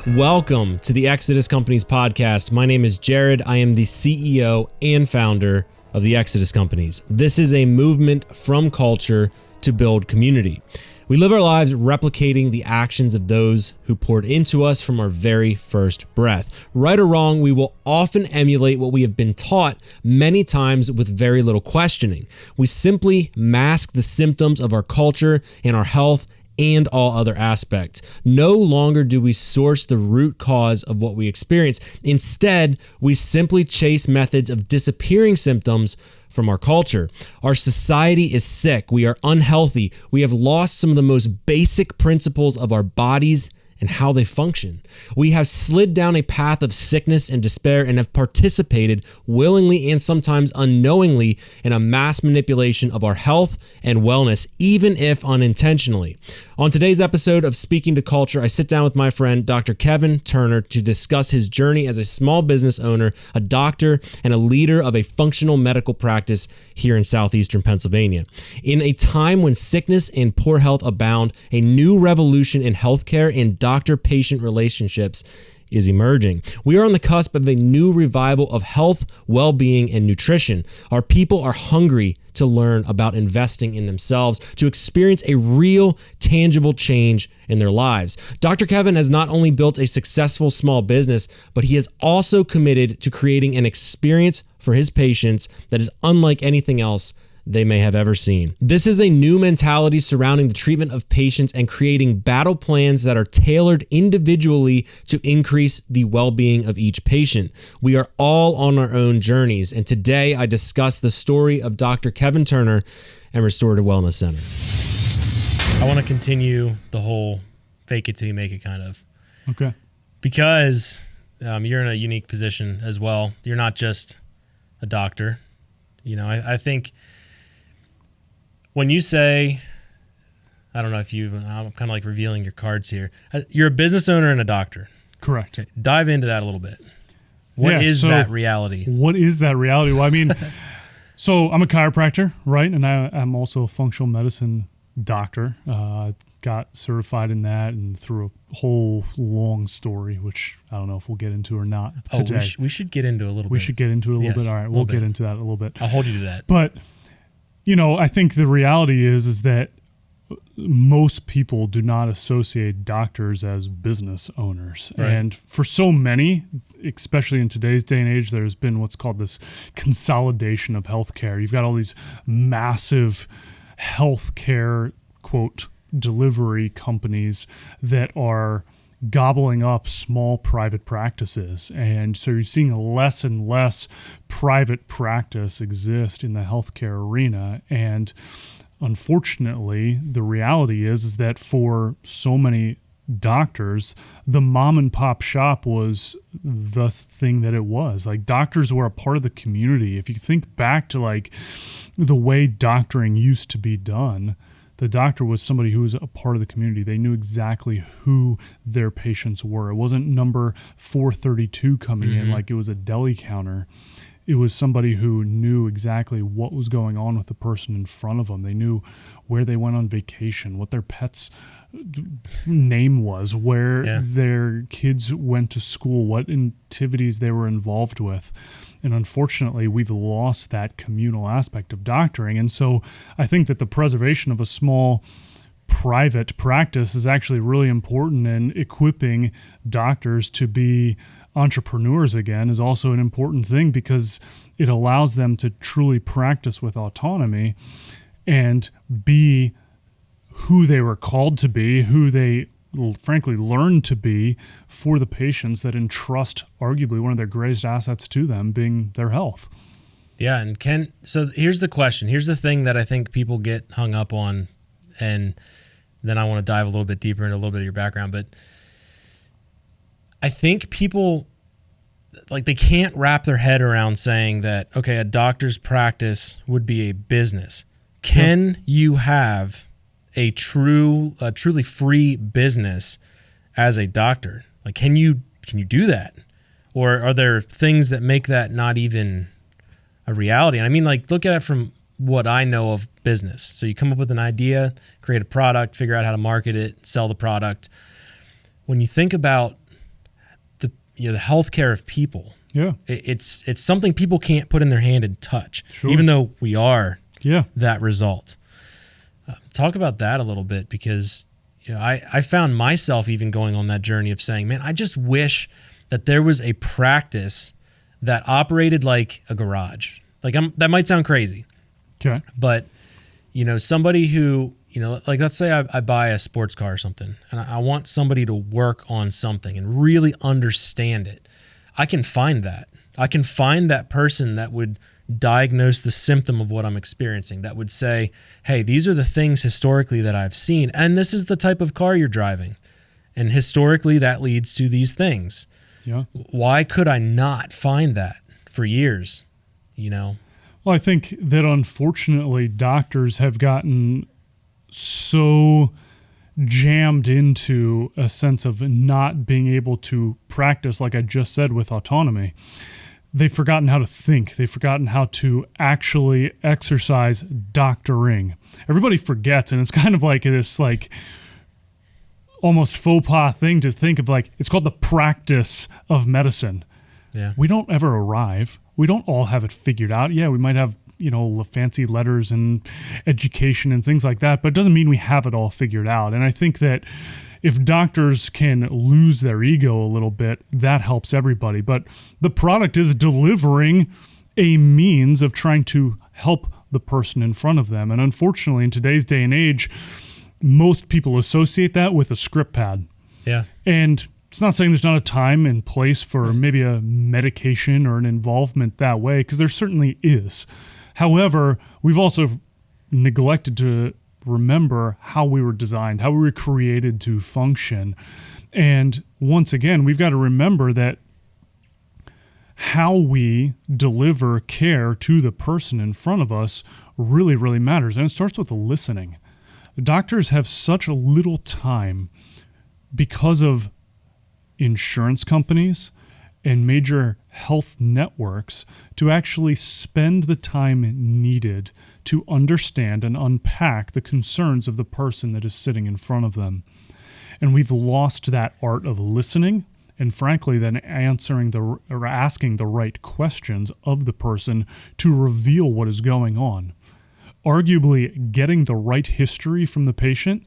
Welcome to the Exodus Companies podcast. My name is Jared. I am the CEO and founder of the Exodus Companies. This is a movement from culture to build community. We live our lives replicating the actions of those who poured into us from our very first breath. Right or wrong, we will often emulate what we have been taught many times with very little questioning. We simply mask the symptoms of our culture and our health and all other aspects. No longer do we source the root cause of what we experience. Instead, we simply chase methods of disappearing symptoms from our culture. Our society is sick. We are unhealthy. We have lost some of the most basic principles of our bodies and how they function. We have slid down a path of sickness and despair and have participated willingly and sometimes unknowingly in a mass manipulation of our health and wellness, even if unintentionally. On today's episode of Speaking to Culture, I sit down with my friend, Dr. Kevin Turner, to discuss his journey as a small business owner, a doctor, and a leader of a functional medical practice here in southeastern Pennsylvania. In a time when sickness and poor health abound, a new revolution in healthcare and doctor-patient relationships is emerging. We are on the cusp of a new revival of health, well-being, and nutrition. Our people are hungry to learn about investing in themselves, to experience a real, tangible change in their lives. Dr. Kevin has not only built a successful small business, but he is also committed to creating an experience for his patients that is unlike anything else they may have ever seen. This is a new mentality surrounding the treatment of patients and creating battle plans that are tailored individually to increase the well-being of each patient. We are all on our own journeys, and today I discuss the story of Dr. Kevin Turner and Restorative Wellness Center. I want to continue the whole fake it till you make it kind of. Okay. Because you're in a unique position as well. You're not just a doctor. You know, I think when you say, I don't know if I'm kind of like revealing your cards here. You're a business owner and a doctor. Correct. Okay, dive into that a little bit. What is that reality? What is that reality? Well, I mean, so I'm a chiropractor, right? And I'm also a functional medicine doctor. Got certified in that and through a whole long story, which I don't know if we'll get into or not today. We should get into a little bit. We should get into it a little bit. All right, we'll get into that a little bit. I'll hold you to that. But you know, I think the reality is that most people do not associate doctors as business owners. Right. And for so many, especially in today's day and age, there's been what's called this consolidation of healthcare. You've got all these massive healthcare, quote, delivery companies that are gobbling up small private practices. And so you're seeing less and less private practice exist in the healthcare arena. And unfortunately, the reality is that for so many doctors, the mom and pop shop was the thing that it was. Like, doctors were a part of the community. If you think back to like the way doctoring used to be done, the doctor was somebody who was a part of the community. They knew exactly who their patients were. It wasn't number 432 coming in like it was a deli counter. It was somebody who knew exactly what was going on with the person in front of them. They knew where they went on vacation, what their pet's name was, where their kids went to school, what activities they were involved with. And unfortunately, we've lost that communal aspect of doctoring. And so I think that the preservation of a small private practice is actually really important, and equipping doctors to be entrepreneurs again is also an important thing, because it allows them to truly practice with autonomy and be who they were called to be, who they frankly learn to be for the patients that entrust arguably one of their greatest assets to them being their health. Yeah. And so here's the question. Here's the thing that I think people get hung up on, and then I want to dive a little bit deeper into a little bit of your background. But I think people, like, they can't wrap their head around saying that, okay, a doctor's practice would be a business. Can you have a truly free business as a doctor? Like, can you do that? Or are there things that make that not even a reality? And I mean, like, look at it from what I know of business. So you come up with an idea, create a product, figure out how to market it, sell the product. When you think about the healthcare of people. Yeah. It's something people can't put in their hand and touch, Sure. even though we are Yeah. that result. Talk about that a little bit, because I found myself even going on that journey of saying, man, I just wish that there was a practice that operated like a garage. Like that might sound crazy. Okay. But, somebody who, like let's say I buy a sports car or something, and I want somebody to work on something and really understand it. I can find that. I can find that person that would diagnose the symptom of what I'm experiencing, that would say, hey, these are the things historically that I've seen, and this is the type of car you're driving. And historically, that leads to these things. Yeah. Why could I not find that for years? Well, I think that unfortunately doctors have gotten so jammed into a sense of not being able to practice, like I just said, with autonomy. They've forgotten how to think. They've forgotten how to actually exercise doctoring. Everybody forgets, and it's kind of like this almost faux pas thing to think of, it's called the practice of medicine. Yeah. We don't ever arrive. We don't all have it figured out. Yeah, we might have, fancy letters and education and things like that, but it doesn't mean we have it all figured out. And I think that if doctors can lose their ego a little bit, that helps everybody. But the product is delivering a means of trying to help the person in front of them. And unfortunately, in today's day and age, most people associate that with a script pad. Yeah. And it's not saying there's not a time and place for maybe a medication or an involvement that way, because there certainly is. However, we've also neglected to remember how we were designed, how we were created to function. And once again, we've got to remember that how we deliver care to the person in front of us really, really matters. And it starts with listening. Doctors have such a little time because of insurance companies and major health networks to actually spend the time needed to understand and unpack the concerns of the person that is sitting in front of them. And we've lost that art of listening, and frankly, then asking the right questions of the person to reveal what is going on. Arguably, getting the right history from the patient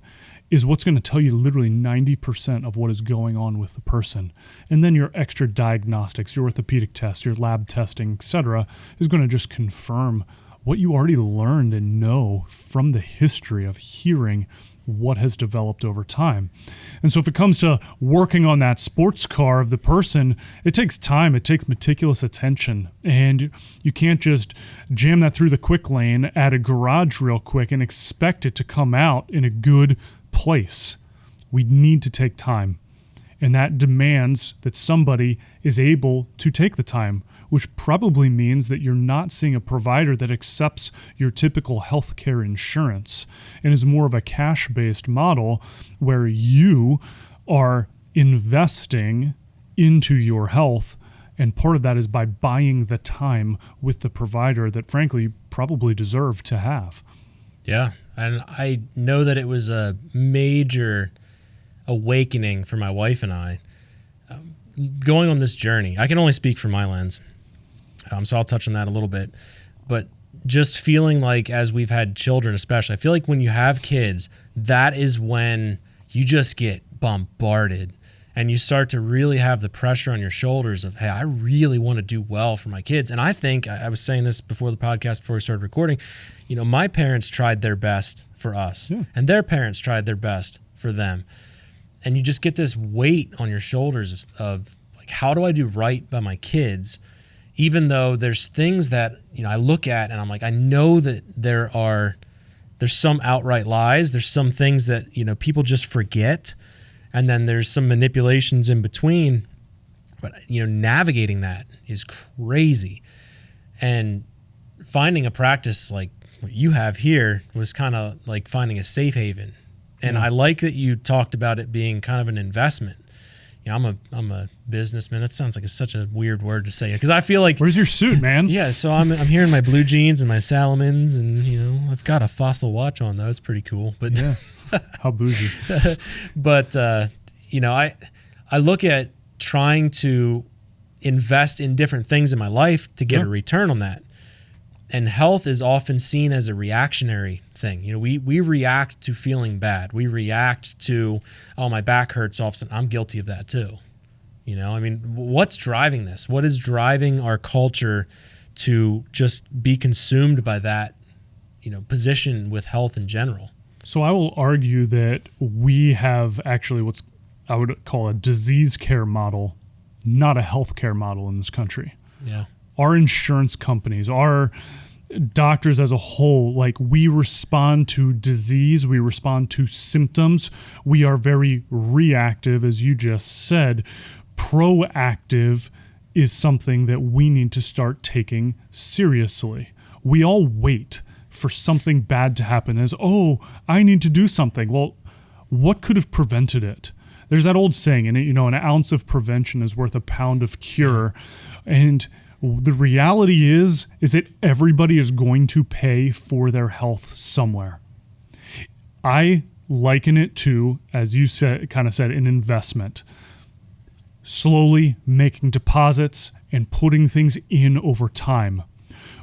is what's going to tell you literally 90% of what is going on with the person. And then your extra diagnostics, your orthopedic tests, your lab testing, etc., is going to just confirm what you already learned and know from the history of hearing what has developed over time. And so if it comes to working on that sports car of the person, it takes time, it takes meticulous attention, and you can't just jam that through the quick lane at a garage real quick and expect it to come out in a good place. We need to take time, and that demands that somebody is able to take the time, which probably means that you're not seeing a provider that accepts your typical healthcare insurance and is more of a cash-based model where you are investing into your health, and part of that is by buying the time with the provider that frankly you probably deserve to have. Yeah, and I know that it was a major awakening for my wife and I going on this journey. I can only speak from my lens. So I'll touch on that a little bit, but just feeling like as we've had children, especially, I feel like when you have kids, that is when you just get bombarded and you start to really have the pressure on your shoulders of, hey, I really want to do well for my kids. And I think, I was saying this before the podcast, before we started recording, my parents tried their best for us, and their parents tried their best for them. And you just get this weight on your shoulders of like, how do I do right by my kids? Even though there's things that, I look at and I'm like, I know that there's some outright lies. There's some things that, people just forget. And then there's some manipulations in between. But, navigating that is crazy. And finding a practice like what you have here was kind of like finding a safe haven. And I like that you talked about it being kind of an investment. I'm a businessman. That sounds like such a weird word to say, because I feel like, where's your suit, man? Yeah, so I'm here in my blue jeans and my Salomons, and I've got a Fossil watch on though. It's pretty cool. But yeah, how bougie. But I look at trying to invest in different things in my life to get a return on that. And health is often seen as a reactionary thing. You know, we react to feeling bad. We react to, oh, my back hurts all of a sudden. I'm guilty of that too. You know, I mean, what's driving this? What is driving our culture to just be consumed by that, you know, position with health in general? So I will argue that we have actually what's I would call a disease care model, not a healthcare model in this country. Yeah. Our insurance companies, our doctors as a whole, like, we respond to disease, we respond to symptoms. We are very reactive, as you just said. Proactive is something that we need to start taking seriously. We all wait for something bad to happen as, oh, I need to do something. Well, what could have prevented it? There's that old saying, and you know, an ounce of prevention is worth a pound of cure. And the reality is that everybody is going to pay for their health somewhere. I liken it to, as you said, kind of said, an investment. Slowly making deposits and putting things in over time.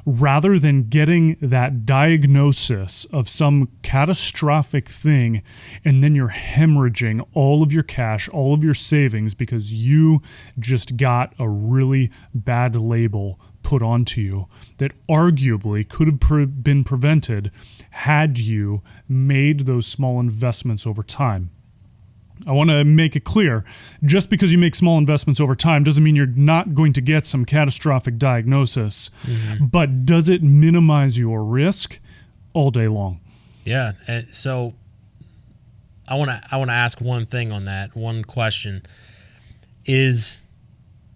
Rather than getting that diagnosis of some catastrophic thing and then you're hemorrhaging all of your cash, all of your savings because you just got a really bad label put onto you that arguably could have been prevented had you made those small investments over time. I want to make it clear, just because you make small investments over time doesn't mean you're not going to get some catastrophic diagnosis, but does it minimize your risk? All day long. Yeah. So I want to ask one thing on that, one question. Is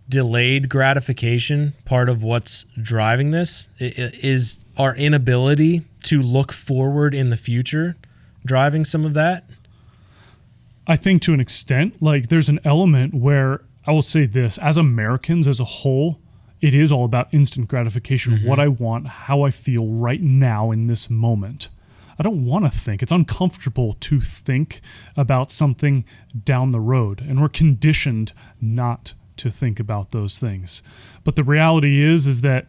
delayed gratification part of what's driving this? Is our inability to look forward in the future driving some of that? I think to an extent, like, there's an element where I will say this, as Americans as a whole, it is all about instant gratification, what I want, how I feel right now in this moment. I don't want to think. It's uncomfortable to think about something down the road, and we're conditioned not to think about those things. But the reality is that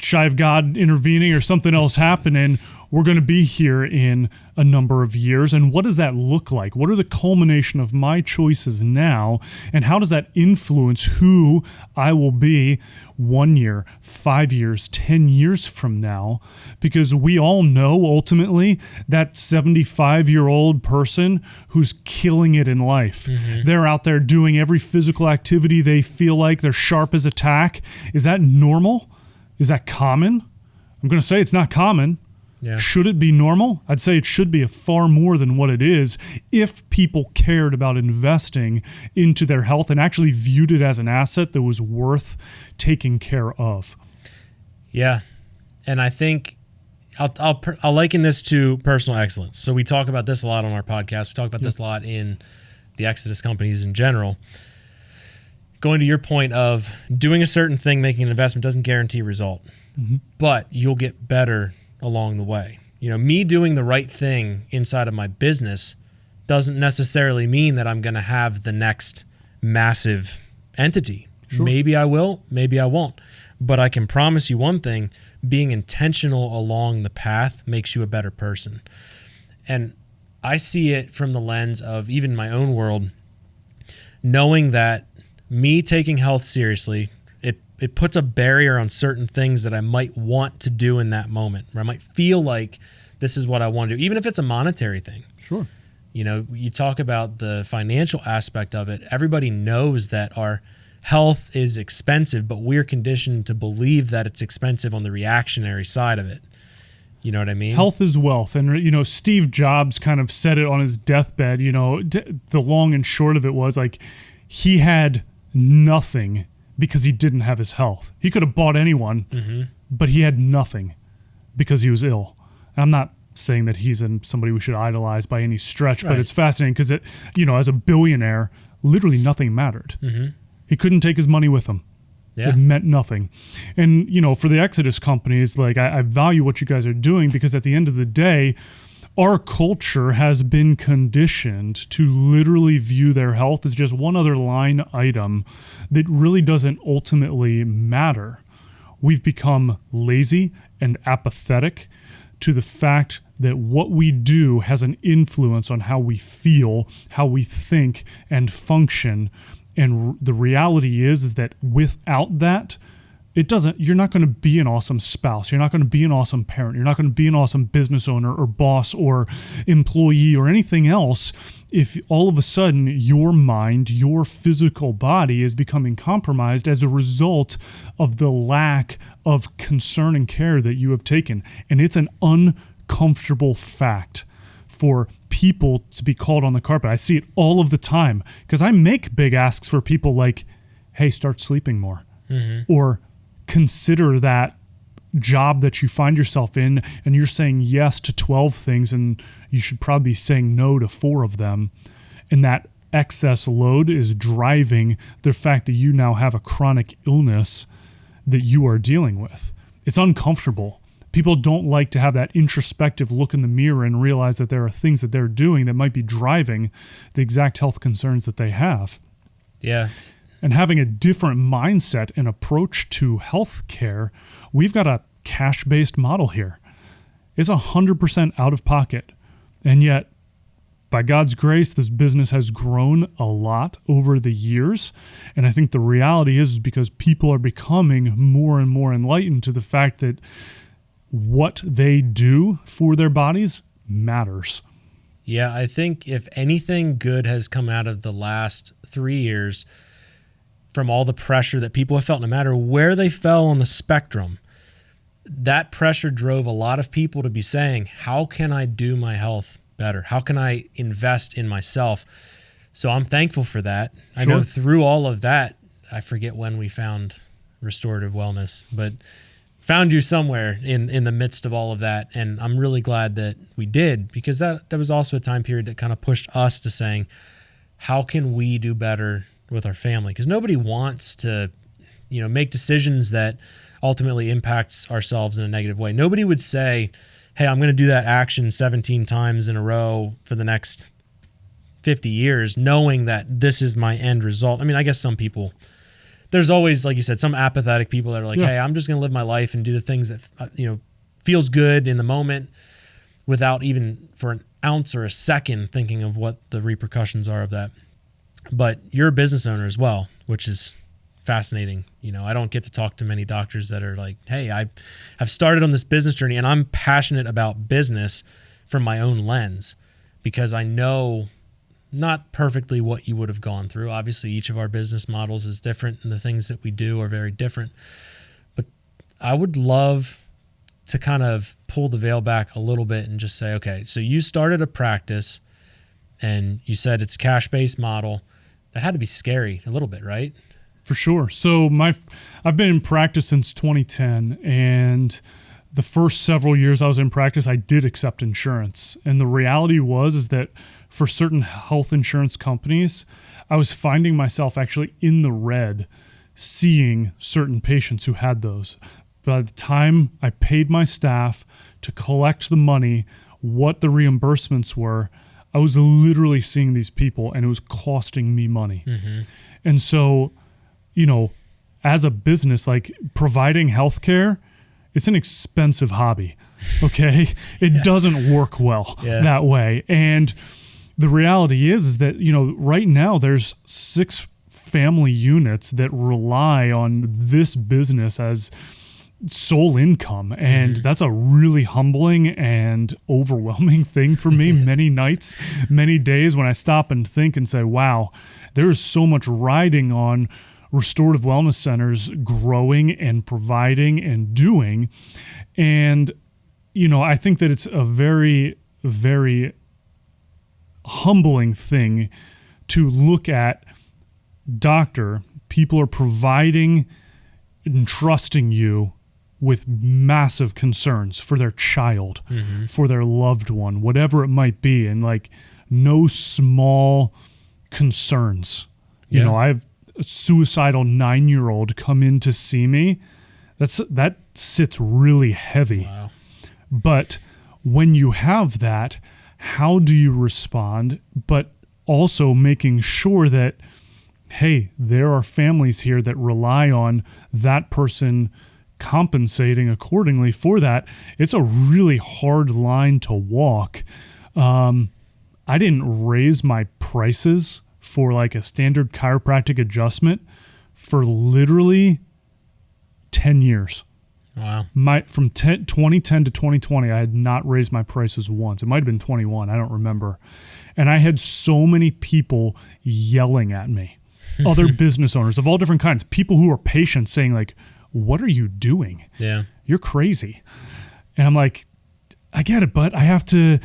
shy of God intervening or something else happening, we're going to be here in a number of years. And what does that look like? What are the culmination of my choices now? And how does that influence who I will be 1 year, 5 years, 10 years from now? Because we all know ultimately that 75-year-old person who's killing it in life. They're out there doing every physical activity they feel like. They're sharp as a tack. Is that normal? Is that common? I'm going to say it's not common. Yeah. Should it be normal? I'd say it should be far more than what it is if people cared about investing into their health and actually viewed it as an asset that was worth taking care of. Yeah. And I think I'll liken this to personal excellence. So we talk about this a lot on our podcast. We talk about this a lot in the Exodus companies in general. Going to your point of doing a certain thing, making an investment doesn't guarantee a result, but you'll get better along the way. You know, me doing the right thing inside of my business doesn't necessarily mean that I'm going to have the next massive entity. Sure. Maybe I will, maybe I won't. But I can promise you one thing, being intentional along the path makes you a better person. And I see it from the lens of even my own world, knowing that me taking health seriously, it puts a barrier on certain things that I might want to do in that moment, where I might feel like this is what I want to do, even if it's a monetary thing. Sure. You know, you talk about the financial aspect of it. Everybody knows that our health is expensive, but we're conditioned to believe that it's expensive on the reactionary side of it. You know what I mean? Health is wealth. And, you know, Steve Jobs kind of said it on his deathbed. You know, the long and short of it was, like, he had nothing because he didn't have his health. He could have bought anyone, but he had nothing because he was ill. And I'm not saying that he's somebody we should idolize by any stretch, but it's fascinating because, you know, as a billionaire, literally nothing mattered. He couldn't take his money with him. Yeah. It meant nothing. And, you know, for the Exodus companies, like, I value what you guys are doing, because at the end of the day, our culture has been conditioned to literally view their health as just one other line item that really doesn't ultimately matter. We've become lazy and apathetic to the fact that what we do has an influence on how we feel, how we think and function. And the reality is that without that, you're not going to be an awesome spouse. You're not going to be an awesome parent. You're not going to be an awesome business owner or boss or employee or anything else if all of a sudden your mind, your physical body is becoming compromised as a result of the lack of concern and care that you have taken. And it's an uncomfortable fact for people to be called on the carpet. I see it all of the time because I make big asks for people like, hey, start sleeping more. Or consider that job that you find yourself in and you're saying yes to 12 things and you should probably be saying no to 4 of them. And that excess load is driving the fact that you now have a chronic illness that you are dealing with. It's uncomfortable. People don't like to have that introspective look in the mirror and realize that there are things that they're doing that might be driving the exact health concerns that they have. Yeah. And having a different mindset and approach to healthcare, we've got a cash-based model here. It's 100% out of pocket. And yet, by God's grace, this business has grown a lot over the years. And I think the reality is because people are becoming more and more enlightened to the fact that what they do for their bodies matters. Yeah, I think if anything good has come out of the last 3 years, from all the pressure that people have felt, no matter where they fell on the spectrum, that pressure drove a lot of people to be saying, how can I do my health better? How can I invest in myself? So I'm thankful for that. Sure. I know through all of that, I forget when we found Restorative Wellness, but found you somewhere in the midst of all of that. And I'm really glad that we did, because that was also a time period that kind of pushed us to saying, how can we do better with our family? Because nobody wants to, make decisions that ultimately impacts ourselves in a negative way. Nobody would say, hey, I'm going to do that action 17 times in a row for the next 50 years, knowing that this is my end result. I mean, I guess some people, there's always, like you said, some apathetic people that are like, hey, I'm just going to live my life and do the things that, feels good in the moment without even for an ounce or a second thinking of what the repercussions are of that. But you're a business owner as well, which is fascinating. I don't get to talk to many doctors that are like, hey, I've started on this business journey and I'm passionate about business from my own lens, because I know not perfectly what you would have gone through. Obviously, each of our business models is different and the things that we do are very different. But I would love to kind of pull the veil back a little bit and just say, okay, so you started a practice and you said it's a cash-based model. That had to be scary a little bit, right? For sure. So I've been in practice since 2010, and the first several years I was in practice, I did accept insurance. And the reality is that for certain health insurance companies, I was finding myself actually in the red seeing certain patients who had those. By the time I paid my staff to collect the money, what the reimbursements were, I was literally seeing these people and it was costing me money. Mm-hmm. And so, as a business, like providing healthcare, it's an expensive hobby. Okay. It doesn't work well that way. And the reality is that, right now there's 6 family units that rely on this business as sole income. And that's a really humbling and overwhelming thing for me. Many nights, many days when I stop and think and say, wow, there's so much riding on Restorative Wellness Centers growing and providing and doing. And, I think that it's a very, very humbling thing to look at. Doctor, people are providing and trusting you with massive concerns for their child, for their loved one, whatever it might be. And no small concerns. I have a suicidal 9-year-old come in to see me. That sits really heavy. Wow. But when you have that, how do you respond, but also making sure that, hey, there are families here that rely on that person compensating accordingly for that. It's a really hard line to walk. I didn't raise my prices for like a standard chiropractic adjustment for literally 10 years. Wow. From 2010 to 2020, I had not raised my prices once. It might have been 21. I don't remember. And I had so many people yelling at me, other business owners of all different kinds, people who are patients saying like, what are you doing? Yeah. You're crazy. And I'm like, I get it, but I have to,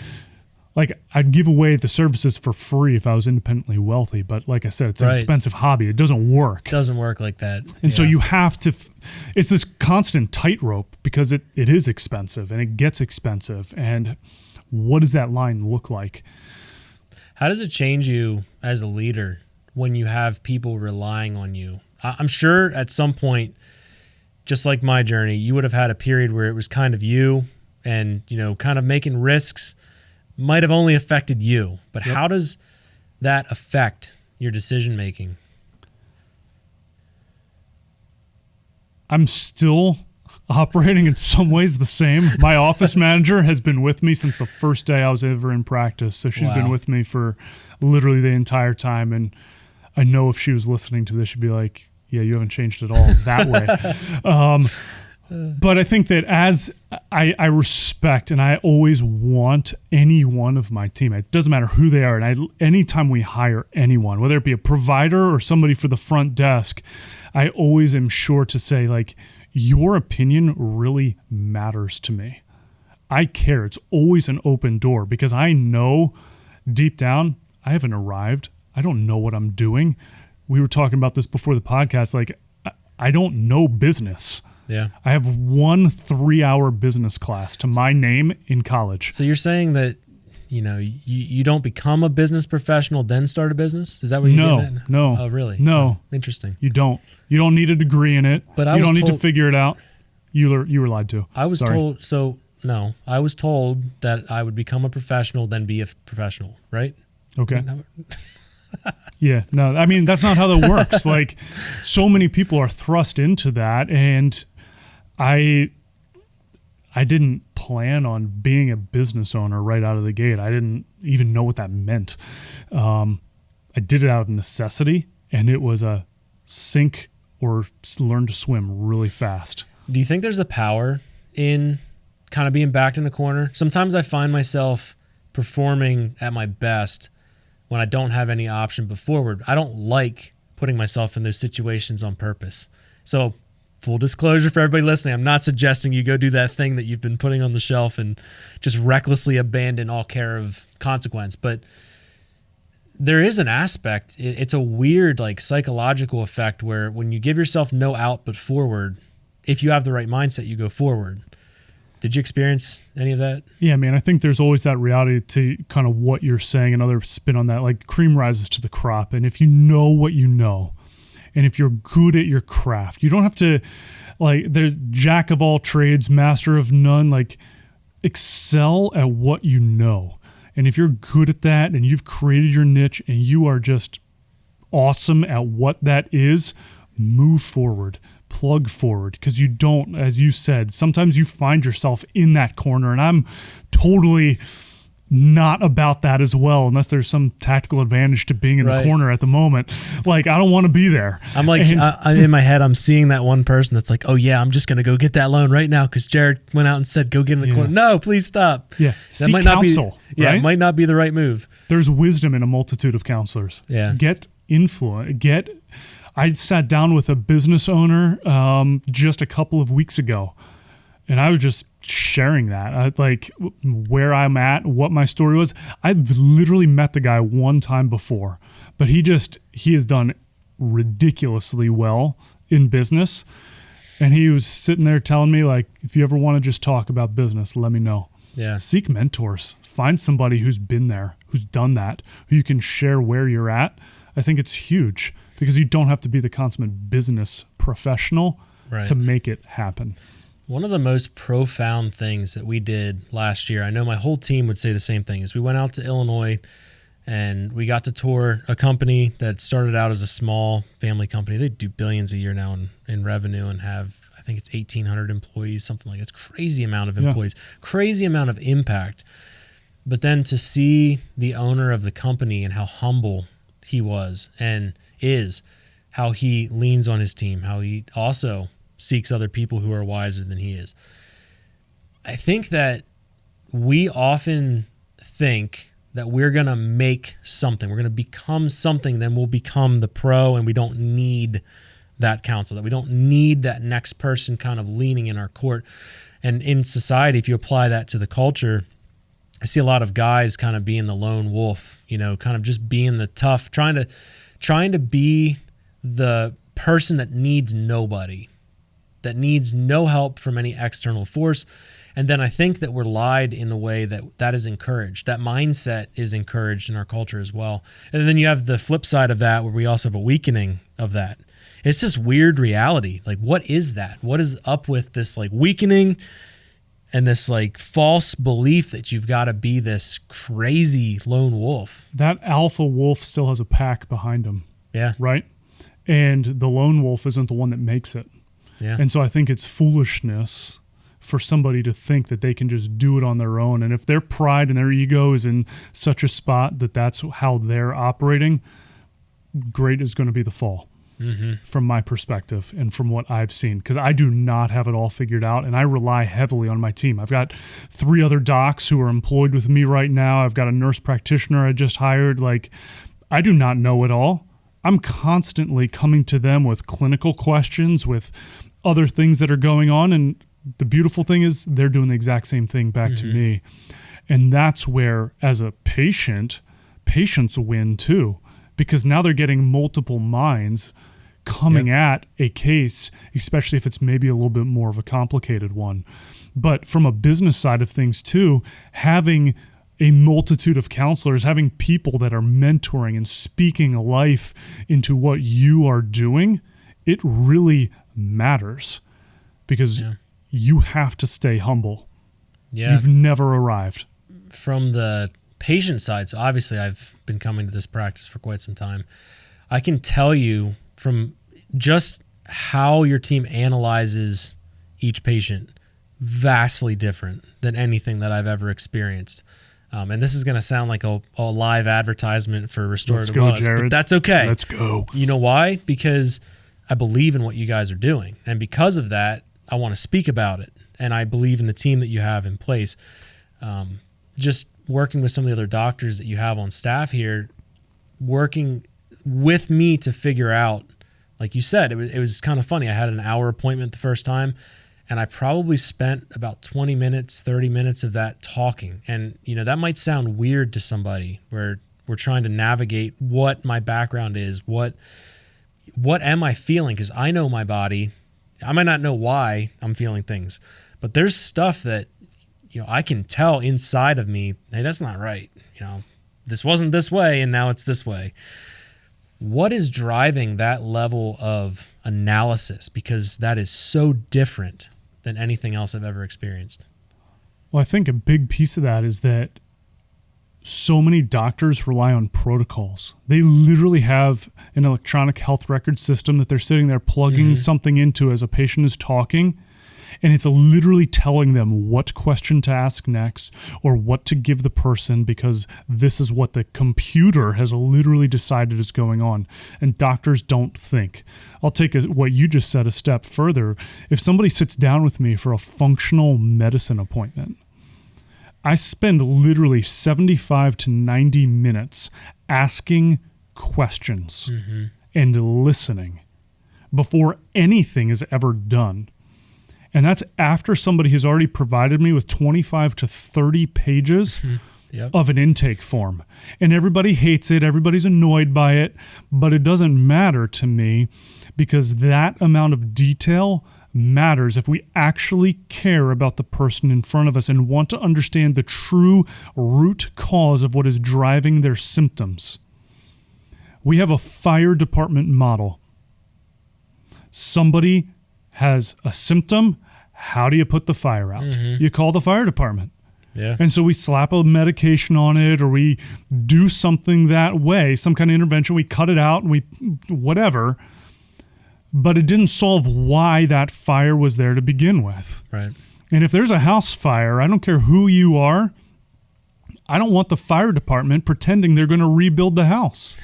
like, I'd give away the services for free if I was independently wealthy. But like I said, it's an expensive hobby. It doesn't work. It doesn't work like that. And so you have to, it's this constant tightrope because it is expensive and it gets expensive. And what does that line look like? How does it change you as a leader when you have people relying on you? I'm sure at some point, just like my journey, you would have had a period where it was kind of you and, you know, kind of making risks might have only affected you. But how does that affect your decision making? I'm still operating in some ways the same. My office manager has been with me since the first day I was ever in practice. So she's been with me for literally the entire time. And I know if she was listening to this, she'd be like, yeah, you haven't changed at all that way. But I think that as I respect and I always want any one of my teammates, it doesn't matter who they are. And anytime we hire anyone, whether it be a provider or somebody for the front desk, I always am sure to say, like, your opinion really matters to me. I care. It's always an open door because I know deep down I haven't arrived. I don't know what I'm doing. We were talking about this before the podcast. Like, I don't know business. Yeah. I have 1 3-hour business class to my name in college. So you're saying that, you know, you don't become a business professional, then start a business? Is that what you're getting at? No. Oh, really? No. Oh, interesting. You don't. You don't need a degree in it. But you don't need to figure it out. You were lied to. I was told, I was told that I would become a professional, then be a professional, right? Okay. Yeah, no, I mean, that's not how that works. Like, so many people are thrust into that, and I didn't plan on being a business owner right out of the gate. I didn't even know what that meant. I did it out of necessity, and it was a sink or learn to swim really fast. Do you think there's a power in kind of being backed in the corner? Sometimes I find myself performing at my best when I don't have any option but forward. I don't like putting myself in those situations on purpose. So full disclosure for everybody listening, I'm not suggesting you go do that thing that you've been putting on the shelf and just recklessly abandon all care of consequence. But there is an aspect, it's a weird like psychological effect where when you give yourself no out but forward, if you have the right mindset, you go forward. Did you experience any of that? Yeah, man, I think there's always that reality to kind of what you're saying, another spin on that, like cream rises to the crop. And if you know what you know, and if you're good at your craft, you don't have to, like, the jack of all trades, master of none, like, excel at what you know. And if you're good at that and you've created your niche and you are just awesome at what that is, move forward. Plug forward, because you don't, as you said, sometimes you find yourself in that corner, and I'm totally not about that as well, unless there's some tactical advantage to being in the corner at the moment. Like, I don't want to be there. I'm like, in my head, I'm seeing that one person that's like, oh yeah, I'm just going to go get that loan right now because Jared went out and said, go get in the corner. No, please stop. Yeah. That might counsel, not be, it might not be the right move. There's wisdom in a multitude of counselors. Yeah. Get influence. I sat down with a business owner just a couple of weeks ago, and I was just sharing that, like where I'm at, what my story was. I've literally met the guy one time before, but he has done ridiculously well in business. And he was sitting there telling me, like, if you ever want to just talk about business, let me know. Yeah. Seek mentors. Find somebody who's been there, who's done that, who you can share where you're at. I think it's huge. Because you don't have to be the consummate business professional to make it happen. One of the most profound things that we did last year, I know my whole team would say the same thing, is we went out to Illinois and we got to tour a company that started out as a small family company. They do billions a year now in revenue and have, I think it's 1,800 employees, something like that. It's crazy amount of employees, crazy amount of impact. But then to see the owner of the company and how humble he was and is, how he leans on his team, how he also seeks other people who are wiser than he is. I think that we often think that we're going to make something, we're going to become something, then we'll become the pro, and we don't need that counsel, that we don't need that next person kind of leaning in our court. And in society, if you apply that to the culture, I see a lot of guys kind of being the lone wolf, kind of just being the tough, trying to be the person that needs nobody, that needs no help from any external force. And then I think that we're lied in the way that is encouraged. That mindset is encouraged in our culture as well. And then you have the flip side of that, where we also have a weakening of that. It's this weird reality. Like, what is that? What is up with this like weakening and this like false belief that you've got to be this crazy lone wolf? That alpha wolf still has a pack behind him. Yeah. Right? And the lone wolf isn't the one that makes it. Yeah. And so I think it's foolishness for somebody to think that they can just do it on their own. And if their pride and their ego is in such a spot that that's how they're operating, great is going to be the fall. From my perspective and from what I've seen, because I do not have it all figured out, and I rely heavily on my team. I've got 3 other docs who are employed with me right now. I've got a nurse practitioner I just hired. Like, I do not know it all. I'm constantly coming to them with clinical questions, with other things that are going on, and the beautiful thing is they're doing the exact same thing back to me. And that's where, as a patient, patients win too, because now they're getting multiple minds coming at a case, especially if it's maybe a little bit more of a complicated one. But from a business side of things too, having a multitude of counselors, having people that are mentoring and speaking life into what you are doing, it really matters, because you have to stay humble. Yeah. You've never arrived. From the patient side, so obviously I've been coming to this practice for quite some time. I can tell you from just how your team analyzes each patient, vastly different than anything that I've ever experienced. And this is going to sound like a live advertisement for Restorative Wellness, Jared. But that's okay. Let's go. You know why? Because I believe in what you guys are doing. And because of that, I want to speak about it. And I believe in the team that you have in place. Just working with some of the other doctors that you have on staff here, working with me to figure out, like you said, it was kind of funny. I had an hour appointment the first time, and I probably spent about 20 minutes, 30 minutes of that talking. And, that might sound weird to somebody, where we're trying to navigate what my background is, what am I feeling? Because I know my body. I might not know why I'm feeling things, but there's stuff that, I can tell inside of me, hey, that's not right. This wasn't this way, and now it's this way. What is driving that level of analysis? Because that is so different than anything else I've ever experienced. Well, I think a big piece of that is that so many doctors rely on protocols. They literally have an electronic health record system that they're sitting there plugging something into as a patient is talking, and it's literally telling them what question to ask next or what to give the person, because this is what the computer has literally decided is going on. And doctors don't think. I'll take what you just said a step further. If somebody sits down with me for a functional medicine appointment, I spend literally 75 to 90 minutes asking questions and listening before anything is ever done. And that's after somebody has already provided me with 25 to 30 pages of an intake form. And everybody hates it. Everybody's annoyed by it. But it doesn't matter to me, because that amount of detail matters if we actually care about the person in front of us and want to understand the true root cause of what is driving their symptoms. We have a fire department model. Somebody has a symptom. how do you put the fire out? You call the fire department. Yeah. And so we slap a medication on it, or we do something that way, some kind of intervention. We cut it out and we whatever. But it didn't solve why that fire was there to begin with. Right. And if there's a house fire, I don't care who you are, I don't want the fire department pretending they're going to rebuild the house.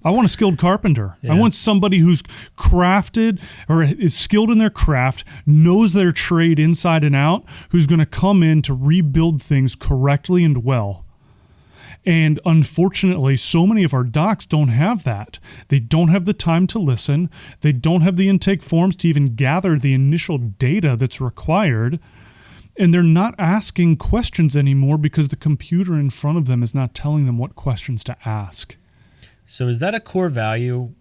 I want a skilled carpenter. Yeah. I want somebody who's crafted or is skilled in their craft, knows their trade inside and out, who's going to come in to rebuild things correctly and well. And unfortunately, so many of our docs don't have that. They don't have the time to listen. They don't have the intake forms to even gather the initial data that's required. And they're not asking questions anymore because the computer in front of them is not telling them what questions to ask. So is that a core value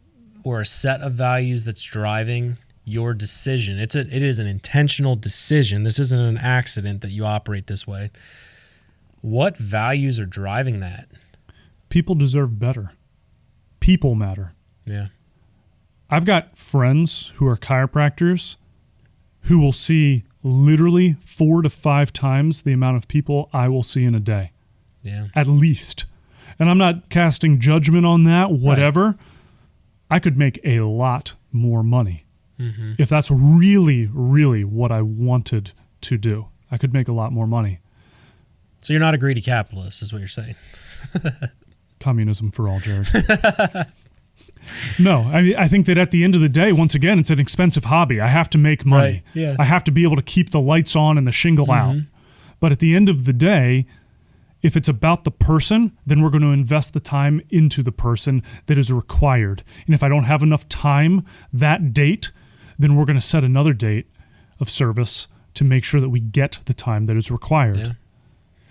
or a set of values that's driving your decision? It is an intentional decision. This isn't an accident that you operate this way. What values are driving that? People deserve better. People matter. Yeah. I've got friends who are chiropractors who will see literally 4 to 5 times the amount of people I will see in a day. Yeah. At least. And I'm not casting judgment on that, whatever. Right. I could make a lot more money. If that's really, really what I wanted to do. I could make a lot more money. So you're not a greedy capitalist, is what you're saying. Communism for all, Jared. No, I think that at the end of the day, once again, it's an expensive hobby. I have to make money. Right, yeah. I have to be able to keep the lights on and the shingle out. But at the end of the day, if it's about the person, then we're going to invest the time into the person that is required. And if I don't have enough time that date, then we're going to set another date of service to make sure that we get the time that is required. Yeah.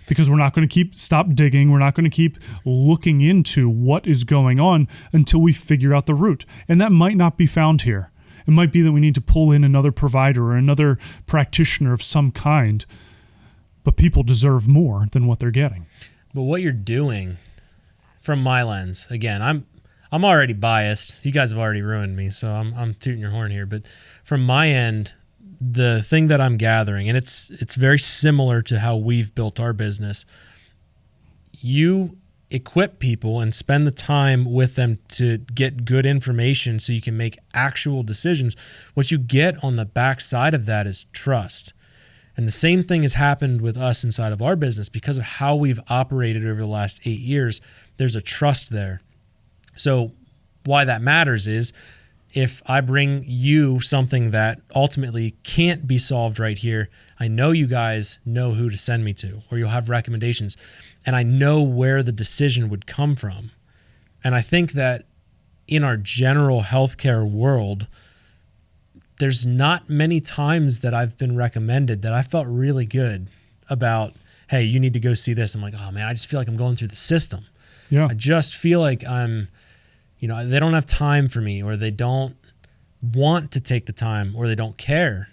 Because we're not going to stop digging. We're not going to keep looking into what is going on until we figure out the root. And that might not be found here. It might be that we need to pull in another provider or another practitioner of some kind. But people deserve more than what they're getting. But what you're doing, from my lens, again, I'm already biased. You guys have already ruined me, so I'm tooting your horn here. But from my end, the thing that I'm gathering, and it's very similar to how we've built our business, you equip people and spend the time with them to get good information so you can make actual decisions. What you get on the backside of that is trust. And the same thing has happened with us inside of our business because of how we've operated over the last 8 years. There's a trust there. So why that matters is, if I bring you something that ultimately can't be solved right here, I know you guys know who to send me to, or you'll have recommendations, and I know where the decision would come from. And I think that in our general healthcare world, there's not many times that I've been recommended that I felt really good about, hey, you need to go see this. I'm like, oh man, I just feel like I'm going through the system. Yeah. I just feel like they don't have time for me, or they don't want to take the time, or they don't care,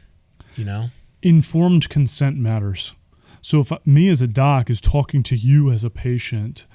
Informed consent matters. So if me as a doc is talking to you as a patient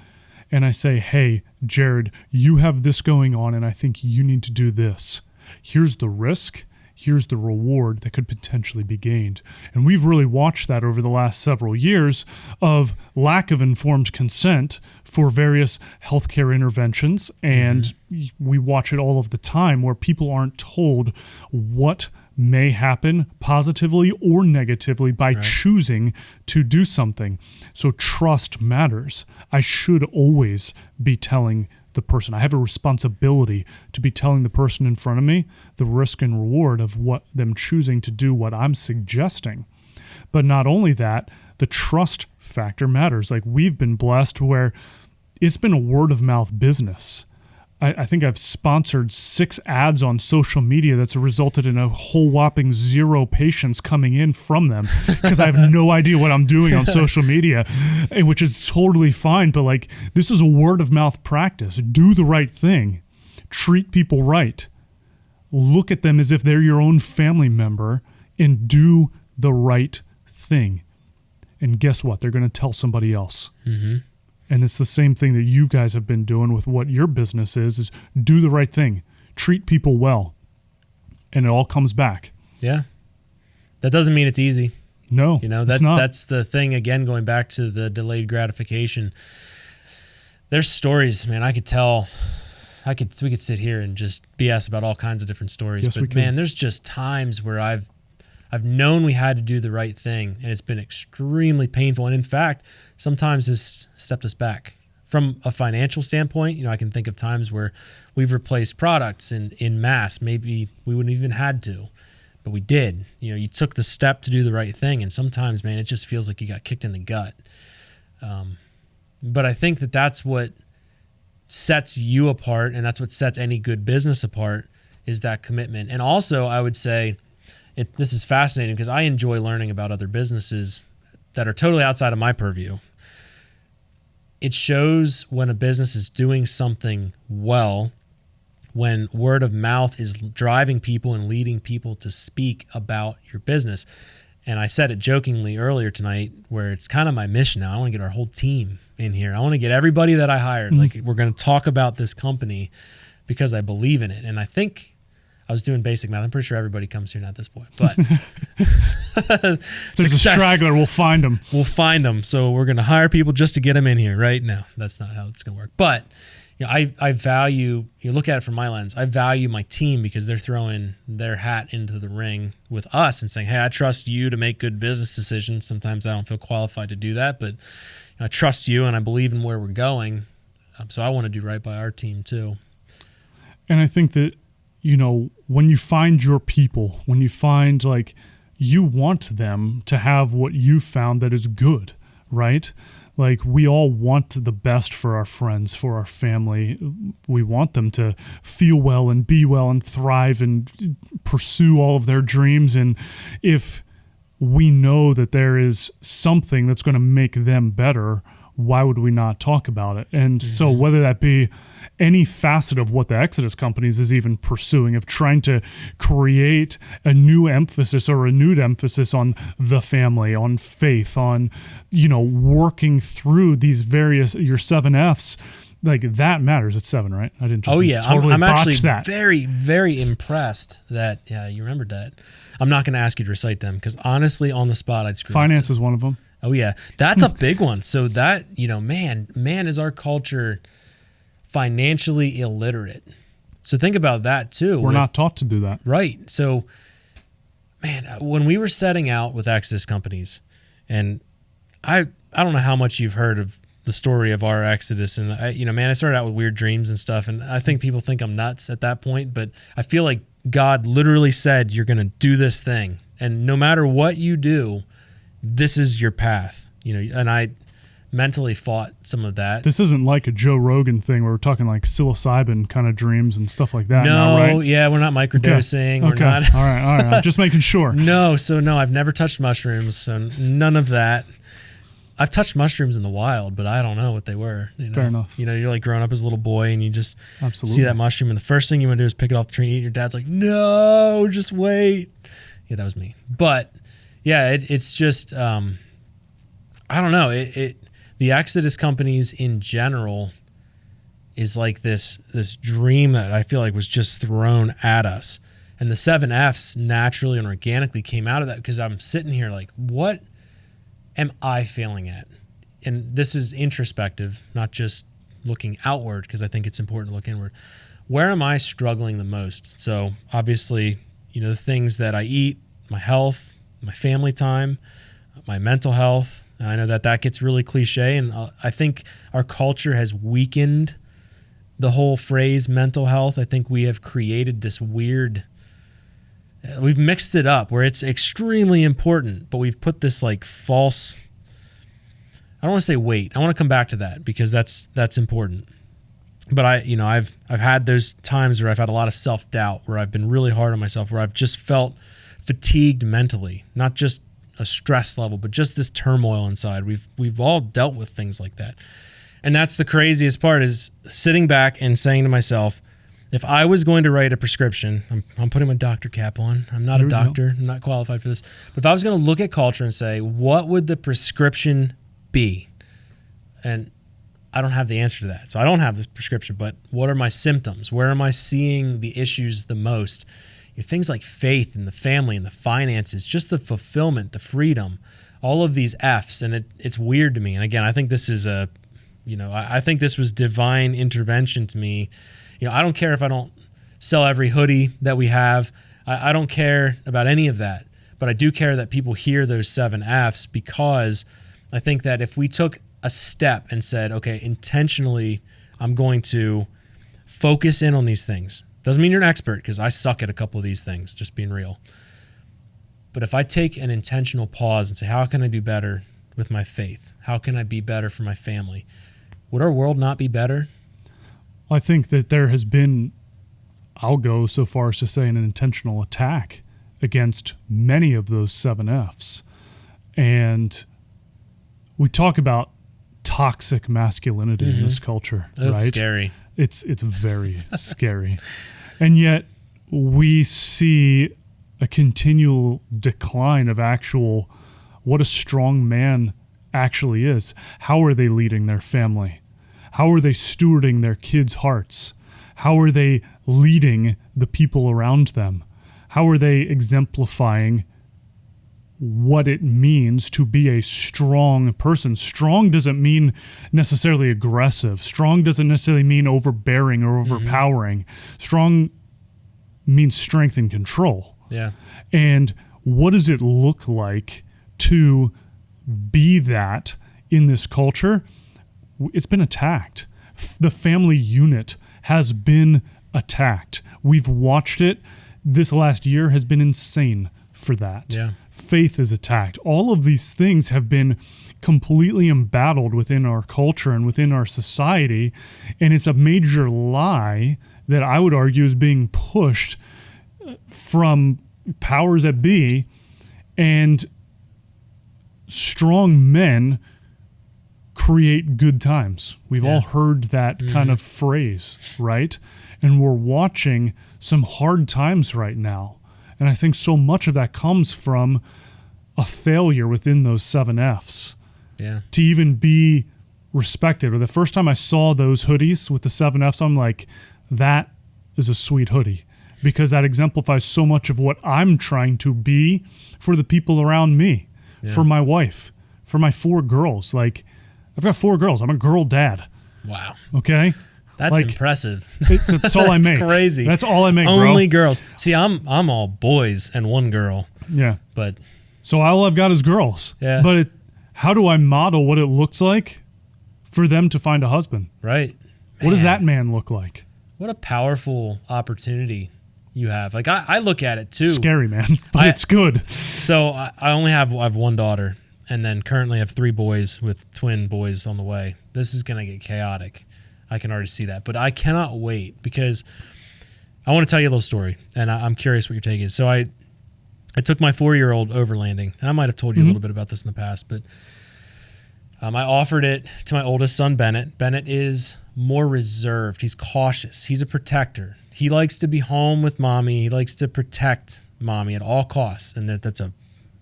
and I say, hey, Jared, you have this going on and I think you need to do this. Here's the risk. Here's the reward that could potentially be gained. And we've really watched that over the last several years of lack of informed consent for various healthcare interventions. And we watch it all of the time where people aren't told what may happen positively or negatively by choosing to do something. So trust matters. I should always be telling the person. I have a responsibility to be telling the person in front of me the risk and reward of what them choosing to do what I'm suggesting. But not only that, the trust factor matters. Like, we've been blessed where it's been a word of mouth business. I think I've sponsored 6 ads on social media that's resulted in a whole whopping 0 patients coming in from them because I have no idea what I'm doing on social media, which is totally fine. But this is a word of mouth practice. Do the right thing. Treat people right. Look at them as if they're your own family member and do the right thing. And guess what? They're going to tell somebody else. Mm-hmm. And it's the same thing that you guys have been doing with what your business is do the right thing. Treat people well. And it all comes back. Yeah. That doesn't mean it's easy. No, it's not. That's the thing, again, going back to the delayed gratification. There's stories, man, I could tell. We could sit here and just BS about all kinds of different stories. Yes, but man, there's just times where I've known we had to do the right thing, and it's been extremely painful. And in fact, sometimes has stepped us back. From a financial standpoint, I can think of times where we've replaced products in mass. Maybe we wouldn't even had to, but we did. You took the step to do the right thing, and sometimes, man, it just feels like you got kicked in the gut. But I think that that's what sets you apart, and that's what sets any good business apart, is that commitment. And also, I would say, this is fascinating because I enjoy learning about other businesses that are totally outside of my purview. It shows when a business is doing something well, when word of mouth is driving people and leading people to speak about your business. And I said it jokingly earlier tonight, where it's kind of my mission now. I want to get our whole team in here. I want to get everybody that I hired. Like, we're going to talk about this company because I believe in it. And I think I was doing basic math. I'm pretty sure everybody comes here now at this point. But there's a straggler. We'll find them. We'll find them. So we're going to hire people just to get them in here, right? No, that's not how it's going to work. But I value, look at it from my lens, I value my team because they're throwing their hat into the ring with us and saying, hey, I trust you to make good business decisions. Sometimes I don't feel qualified to do that, but I trust you and I believe in where we're going. So I want to do right by our team too. And I think that, when you find your people, when you find you want them to have what you found that is good, right? Like, we all want the best for our friends, for our family. We want them to feel well and be well and thrive and pursue all of their dreams. And if we know that there is something that's going to make them better, why would we not talk about it? And so whether that be any facet of what the Exodus Companies is even pursuing, of trying to create a new emphasis or a renewed emphasis on the family, on faith, on, working through these various, your 7 F's, that matters. It's 7, right? I didn't totally I'm botch actually that. very, very impressed that, you remembered that. I'm not going to ask you to recite them because honestly, on the spot, I'd screw Finance is one of them. Oh yeah, that's a big one. So that, man, is our culture financially illiterate. So think about that too. We're not taught to do that. Right. So, man, when we were setting out with Exodus Companies, and I don't know how much you've heard of the story of our Exodus, and I started out with weird dreams and stuff, and I think people think I'm nuts at that point, but I feel like God literally said, you're going to do this thing, and no matter what you do, this is your path, and I mentally fought some of that. This isn't like a Joe Rogan thing where we're talking like psilocybin kind of dreams and stuff like that. No, right? Yeah, we're not microdosing. Okay. We're not. All right. I'm just making sure. No, I've never touched mushrooms, so none of that. I've touched mushrooms in the wild, but I don't know what they were. Fair enough. You're like growing up as a little boy and you just Absolutely. see that mushroom, and the first thing you want to do is pick it off the tree and eat. Your dad's like, no, just wait. Yeah, that was me. But yeah, it's just, I don't know. The Exodus Companies in general is like this dream that I feel like was just thrown at us. And the 7 F's naturally and organically came out of that because I'm sitting here like, what am I failing at? And this is introspective, not just looking outward, because I think it's important to look inward. Where am I struggling the most? So obviously, the things that I eat, my health, my family time, my mental health. And I know that gets really cliche, and I think our culture has weakened the whole phrase mental health. I think we have created this weird, we've mixed it up where it's extremely important, but we've put this like false, I don't want to say weight. I want to come back to that because that's important. But I've had those times where I've had a lot of self-doubt, where I've been really hard on myself, where I've just felt fatigued mentally, not just a stress level, but just this turmoil inside. We've all dealt with things like that. And that's the craziest part, is sitting back and saying to myself, if I was going to write a prescription, I'm putting my doctor cap on. I'm not a doctor. I'm not qualified for this. But if I was going to look at culture and say, what would the prescription be? And I don't have the answer to that. So I don't have this prescription, but what are my symptoms? Where am I seeing the issues the most? things like faith and the family and the finances, just the fulfillment, the freedom, all of these F's. And it's weird to me. And again, I think this is I think this was divine intervention to me. I don't care if I don't sell every hoodie that we have. I don't care about any of that. But I do care that people hear those 7 F's, because I think that if we took a step and said, okay, intentionally, I'm going to focus in on these things. Doesn't mean you're an expert, because I suck at a couple of these things, just being real. But if I take an intentional pause and say, how can I do better with my faith? How can I be better for my family? Would our world not be better? I think that there has been, I'll go so far as to say, an intentional attack against many of those 7 F's. And we talk about toxic masculinity in this culture. That's right? Scary. It's very scary. And yet we see a continual decline of actual what a strong man actually is. How are they leading their family? How are they stewarding their kids' hearts? How are they leading the people around them? How are they exemplifying what it means to be a strong person? Strong doesn't mean necessarily aggressive. Strong doesn't necessarily mean overbearing or overpowering. Strong means strength and control. Yeah. And what does it look like to be that in this culture? It's been attacked. The family unit has been attacked. We've watched it. This last year has been insane for that. Yeah. Faith is attacked. All of these things have been completely embattled within our culture and within our society. And it's a major lie that I would argue is being pushed from powers that be, and strong men create good times. We've all heard that kind of phrase, right? And we're watching some hard times right now. And I think so much of that comes from a failure within those 7 F's. Yeah. To even be respected. Or the first time I saw those hoodies with the 7 F's, I'm like, that is a sweet hoodie. Because that exemplifies so much of what I'm trying to be for the people around me, for my wife, for my 4 girls. Like, I've got 4 girls. I'm a girl dad. Wow. Okay? That's like, impressive. That's all I make. Crazy. That's all I make, bro. Only girls. See, I'm all boys and 1 girl. Yeah. But so all I've got is girls. Yeah. But how do I model what it looks like for them to find a husband? Right. What does that man look like? What a powerful opportunity you have. Like, I look at it too. Scary, man. But it's good. So I have 1 daughter, and then currently have 3 boys with twin boys on the way. This is going to get chaotic. I can already see that. But I cannot wait, because I want to tell you a little story, and I'm curious what your take is. So I took my 4-year-old overlanding. And I might have told you a little bit about this in the past, but I offered it to my oldest son, Bennett. Bennett is more reserved. He's cautious. He's a protector. He likes to be home with mommy. He likes to protect mommy at all costs, and that's a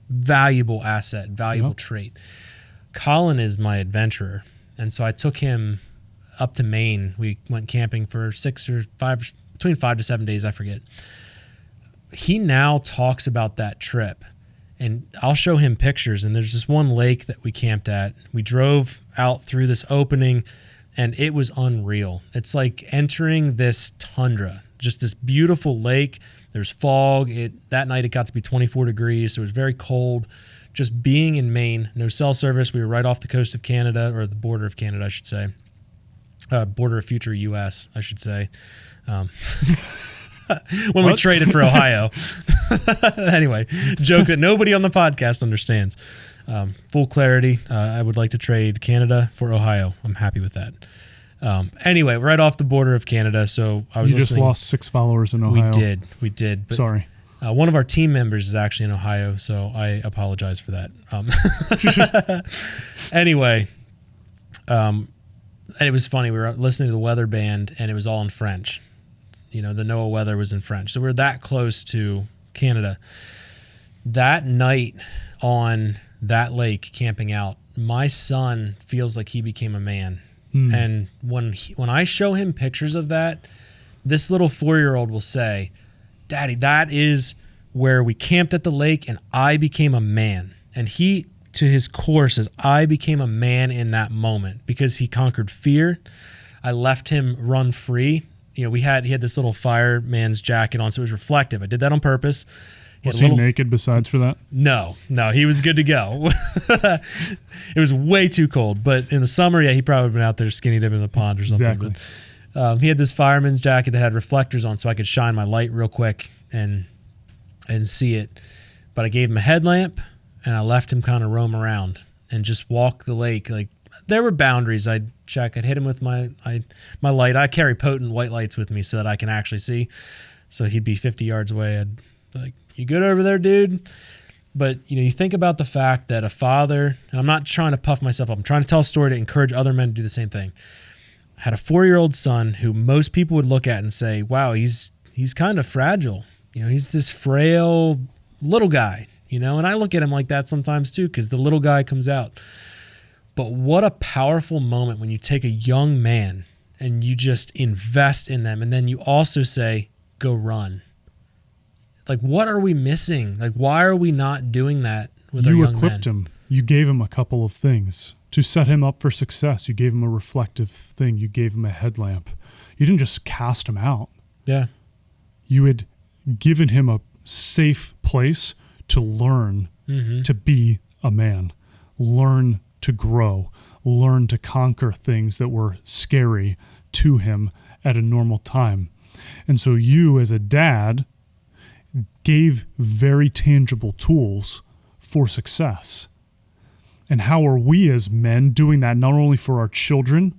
valuable asset, valuable trait. Colin is my adventurer, and so I took him up to Maine. We went camping for 6 or 5, between 5 to 7 days, I forget. He now talks about that trip, and I'll show him pictures, and there's this one lake that we camped at. We drove out through this opening, and it was unreal. It's like entering this tundra, just this beautiful lake. There's fog. That night it got to be 24 degrees, so it was very cold. Just being in Maine, no cell service. We were right off the coast of Canada, or the border of Canada, I should say. Border of future U.S., I should say. When we traded for Ohio. Anyway, joke that nobody on the podcast understands. Full clarity, I would like to trade Canada for Ohio. I'm happy with that. Anyway, right off the border of Canada. So I was You just lost 6 followers in Ohio. We did. But, sorry. One of our team members is actually in Ohio, so I apologize for that. Anyway, and it was funny. We were listening to the weather band, and it was all in French. The NOAA weather was in French. So we're that close to Canada. That night on that lake camping out, my son feels like he became a man. And when I show him pictures of that, this little 4-year-old will say, Daddy, that is where we camped at the lake and I became a man. And he, to his core, says, I became a man in that moment because he conquered fear. I left him run free. He had this little fireman's jacket on, so it was reflective. I did that on purpose. Was he naked besides for that? No, he was good to go. It was way too cold, but in the summer, he probably would have been out there skinny dipping in the pond or something. Exactly. But, he had this fireman's jacket that had reflectors on, so I could shine my light real quick and see it. But I gave him a headlamp, and I left him kind of roam around and just walk the lake. Like, there were boundaries I'd check. I'd hit him with my light. I carry potent white lights with me so that I can actually see. So he'd be 50 yards away. I'd be like, you good over there, dude? But, you think about the fact that a father, and I'm not trying to puff myself up. I'm trying to tell a story to encourage other men to do the same thing. I had a 4-year-old son who most people would look at and say, wow, he's kind of fragile. He's this frail little guy, and I look at him like that sometimes too, because the little guy comes out. But what a powerful moment when you take a young man and you just invest in them, and then you also say, go run. Like, what are we missing? Like, why are we not doing that with our young men? You equipped him. You gave him a couple of things to set him up for success. You gave him a reflective thing. You gave him a headlamp. You didn't just cast him out. Yeah. You had given him a safe place to learn to be a man, learn to grow, learn to conquer things that were scary to him at a normal time. And so you, as a dad, gave very tangible tools for success. And how are we as men doing that not only for our children,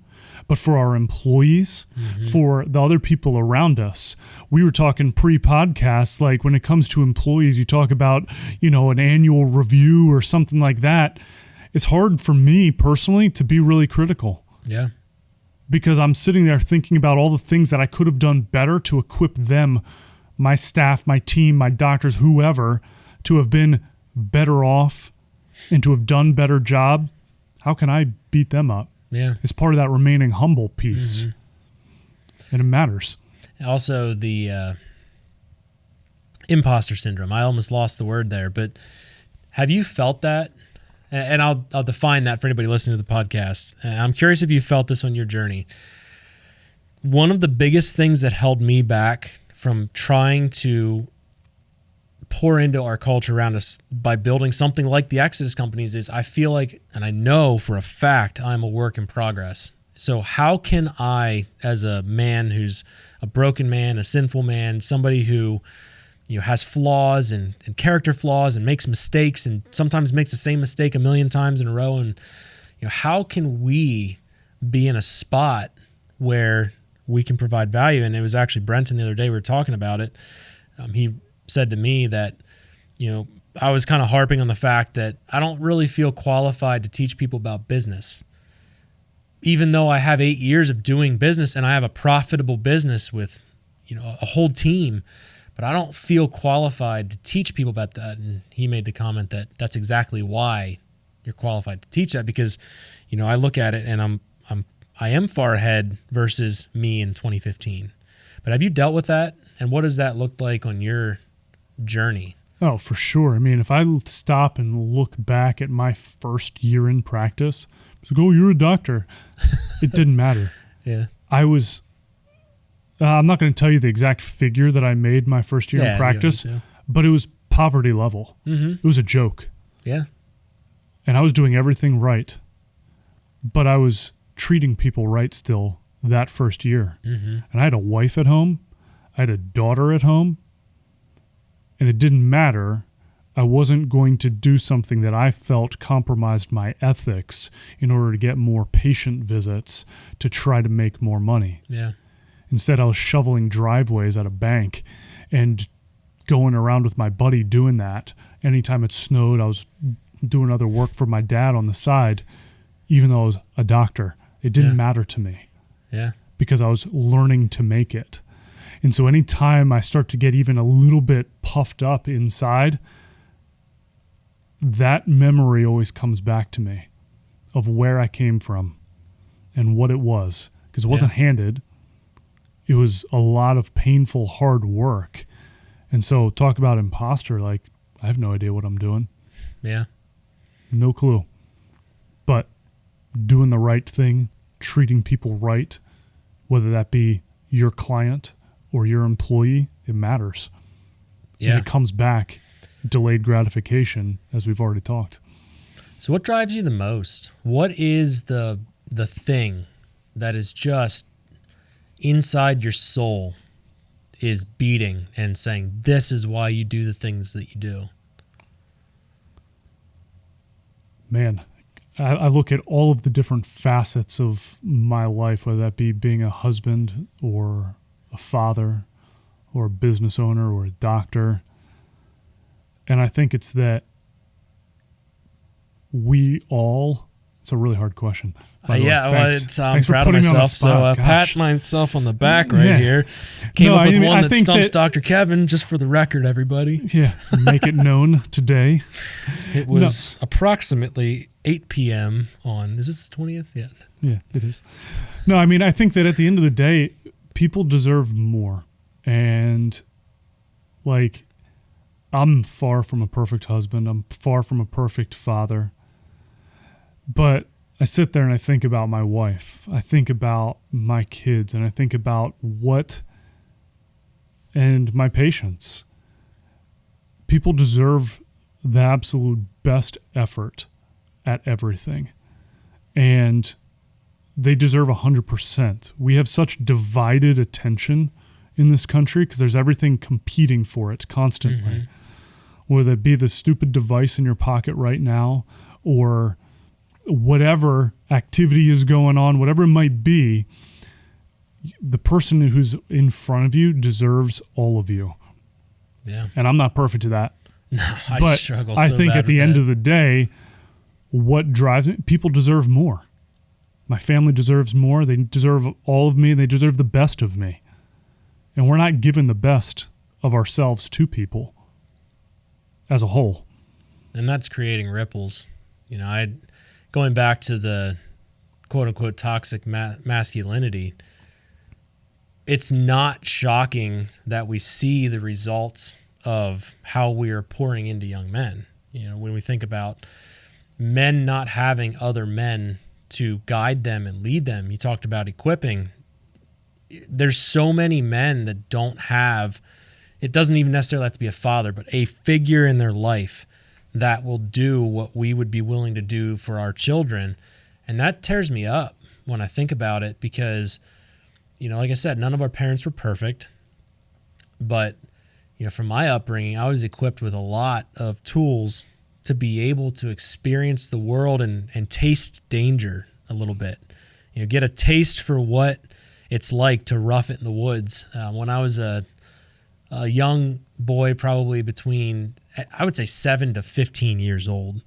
but for our employees, for the other people around us? We were talking pre-podcast, like when it comes to employees, you talk about, an annual review or something like that. It's hard for me personally to be really critical. Yeah. Because I'm sitting there thinking about all the things that I could have done better to equip them, my staff, my team, my doctors, whoever, to have been better off and to have done better job. How can I beat them up? Yeah. It's part of that remaining humble piece. And it matters. Also, the imposter syndrome. I almost lost the word there, but have you felt that? And I'll define that for anybody listening to the podcast. I'm curious if you felt this on your journey. One of the biggest things that held me back from trying to pour into our culture around us by building something like the Exodus companies is I feel like, and I know for a fact, I'm a work in progress. So how can I, as a man who's a broken man, a sinful man, somebody who has flaws and character flaws and makes mistakes and sometimes makes the same mistake a million times in a row, and how can we be in a spot where we can provide value? And it was actually Brenton the other day, we were talking about it. He said to me that, I was kind of harping on the fact that I don't really feel qualified to teach people about business, even though I have 8 years of doing business and I have a profitable business with, a whole team, but I don't feel qualified to teach people about that. And he made the comment that that's exactly why you're qualified to teach that, because, I look at it and I am far ahead versus me in 2015. But have you dealt with that? And what does that look like on your journey? Oh, for sure. I mean, if I stop and look back at my first year in practice, it's like, oh, you're a doctor. It didn't matter. Yeah. I was, I'm not going to tell you the exact figure that I made my first year in practice, but it was poverty level. It was a joke. Yeah. And I was doing everything right, but I was treating people right still that first year. And I had a wife at home. I had a daughter at home. And it didn't matter. I wasn't going to do something that I felt compromised my ethics in order to get more patient visits to try to make more money. Yeah. Instead, I was shoveling driveways at a bank and going around with my buddy doing that. Anytime it snowed, I was doing other work for my dad on the side, even though I was a doctor. It didn't matter to me. Yeah. Because I was learning to make it. And so anytime I start to get even a little bit puffed up inside, that memory always comes back to me of where I came from and what it was. Because it wasn't handed. It was a lot of painful, hard work. And so talk about imposter, like I have no idea what I'm doing. Yeah. No clue. But doing the right thing, treating people right, whether that be your client or your employee, it matters. Yeah. And it comes back, delayed gratification, as we've already talked. So what drives you the most? What is the thing that is just inside your soul is beating and saying, this is why you do the things that you do? Man, I look at all of the different facets of my life, whether that be being a husband or a father or a business owner or a doctor. And I think it's that we all, it's a really hard question. Yeah, well, I'm for proud of putting me on the myself. So spot. pat myself on the back right here. Came No, up with I mean, one I that think stumps that- Dr. Kevin, just for the record, everybody. Yeah, make it known today. It was approximately 8 p.m. on, is this the 20th? Yeah. Yeah, it is. No, I mean, I think that at the end of the day, people deserve more. And like, I'm far from a perfect husband. I'm far from a perfect father. But I sit there and I think about my wife. I think about my kids, and I think about and my patients. People deserve the absolute best effort at everything. And they deserve 100%. We have such divided attention in this country because there's everything competing for it constantly. Mm-hmm. Whether it be the stupid device in your pocket right now or whatever activity is going on, whatever it might be, the person who's in front of you deserves all of you. Yeah. And I'm not perfect to that. No, I but struggle so I think bad at the with end that. of the day, what drives me, people deserve more. My family deserves more. They deserve all of me. They deserve the best of me. And we're not giving the best of ourselves to people as a whole. And that's creating ripples. You know, going back to the quote-unquote toxic masculinity, it's not shocking that we see the results of how we are pouring into young men. You know, when we think about men not having other men to guide them and lead them, you talked about equipping. There's so many men that don't have, it doesn't even necessarily have to be a father, but a figure in their life that will do what we would be willing to do for our children. And that tears me up when I think about it because, you know, like I said, none of our parents were perfect. But, you know, from my upbringing, I was equipped with a lot of tools to be able to experience the world and taste danger a little bit. You know, get a taste for what it's like to rough it in the woods. When I was a young boy, probably between, I would say 7 to 15 years old,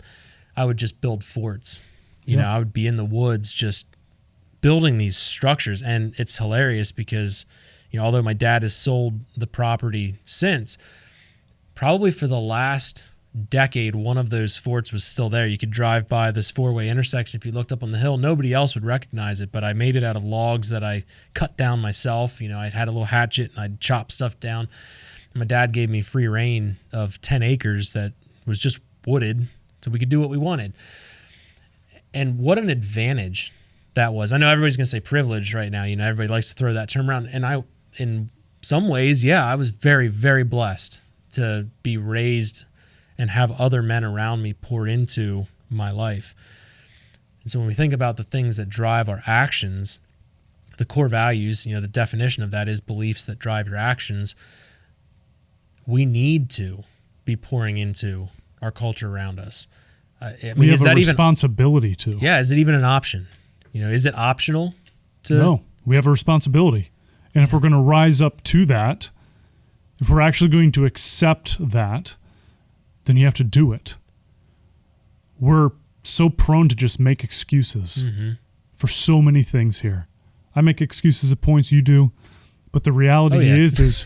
I would just build forts. You know, I would be in the woods just building these structures. And it's hilarious because, you know, although my dad has sold the property since, probably for the last decade, one of those forts was still there. You could drive by this 4-way intersection. If you looked up on the hill, nobody else would recognize it, but I made it out of logs that I cut down myself. You know, I had a little hatchet and I'd chop stuff down. My dad gave me free reign of 10 acres that was just wooded, so we could do what we wanted. And what an advantage that was. I know everybody's going to say privilege right now. You know, everybody likes to throw that term around. And I, in some ways, yeah, I was very, very blessed to be raised and have other men around me pour into my life. And so when we think about the things that drive our actions, the core values, you know, the definition of that is beliefs that drive your actions. We need to be pouring into our culture around us. I mean, We have is a that even, responsibility to. yeah, is it even an option? You know, is it optional to? No, we have a responsibility. And if we're going to rise up to that, if we're actually going to accept that, then you have to do it. We're so prone to just make excuses for so many things here. I make excuses at points, you do, but the reality is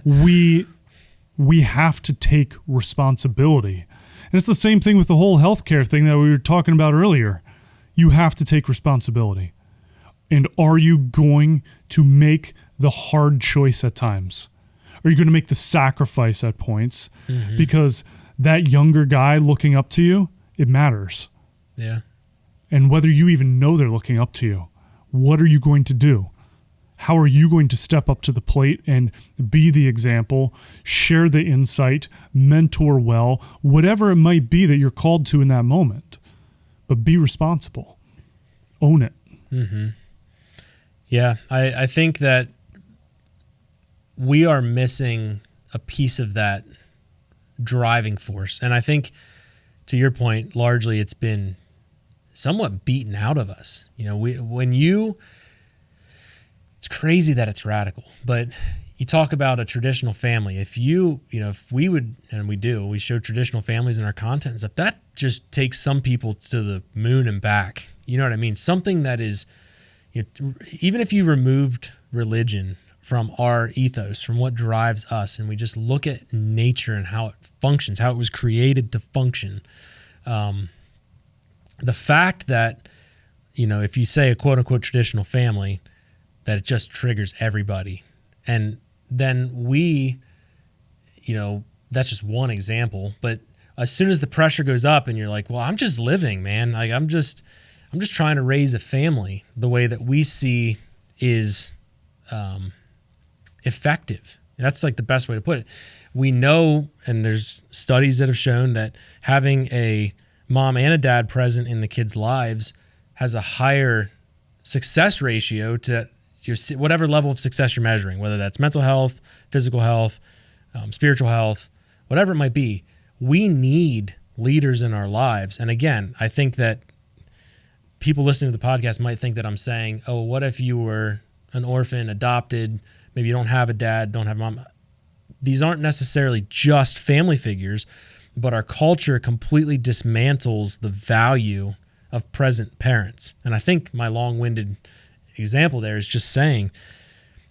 we have to take responsibility. And it's the same thing with the whole healthcare thing that we were talking about earlier. You have to take responsibility. And are you going to make the hard choice at times? Are Are you going to make the sacrifice at points? Mm-hmm. Because that younger guy looking up to you, it matters. Yeah. And whether you even know they're looking up to you, what are you going to do? How are you going to step up to the plate and be the example, share the insight, mentor well, whatever it might be that you're called to in that moment? But be responsible. Own it. Mm-hmm. Yeah, I think that we are missing a piece of that driving force. And I think, to your point, largely it's been somewhat beaten out of us. It's crazy that it's radical, but you talk about a traditional family. If we would, and we do, we show traditional families in our content and stuff, that just takes some people to the moon and back. You know what I mean? Something that is, even if you removed religion from our ethos, from what drives us, and we just look at nature and how it functions, how it was created to function, the fact that, if you say a quote unquote traditional family, that it just triggers everybody. And then that's just one example. But as soon as the pressure goes up and you're like, well, I'm just living, man. Like I'm just trying to raise a family the way that we see is effective. That's like the best way to put it. We know, and there's studies that have shown that having a mom and a dad present in the kids' lives has a higher success ratio to whatever level of success you're measuring, whether that's mental health, physical health, spiritual health, whatever it might be. We need leaders in our lives. And again, I think that people listening to the podcast might think that I'm saying, oh, what if you were an orphan, adopted, maybe you don't have a dad, don't have a mom. These aren't necessarily just family figures, but our culture completely dismantles the value of present parents. And I think my long-winded example there is just saying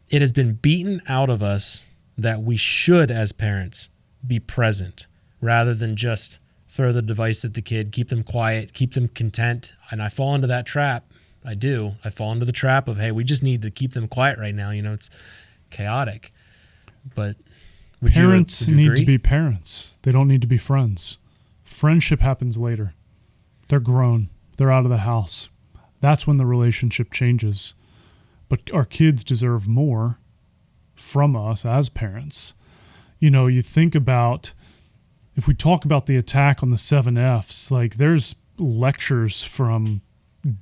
it has been beaten out of us that we should, as parents, be present rather than just throw the device at the kid, keep them quiet, keep them content. And I fall into that trap. I do. I fall into the trap of, hey, we just need to keep them quiet right now. It's chaotic. But parents need to be parents. They don't need to be friends. Friendship happens later. They're grown. They're out of the house. That's when the relationship changes. But our kids deserve more from us as parents. You think about, if we talk about the attack on the 7 Fs, like there's lectures from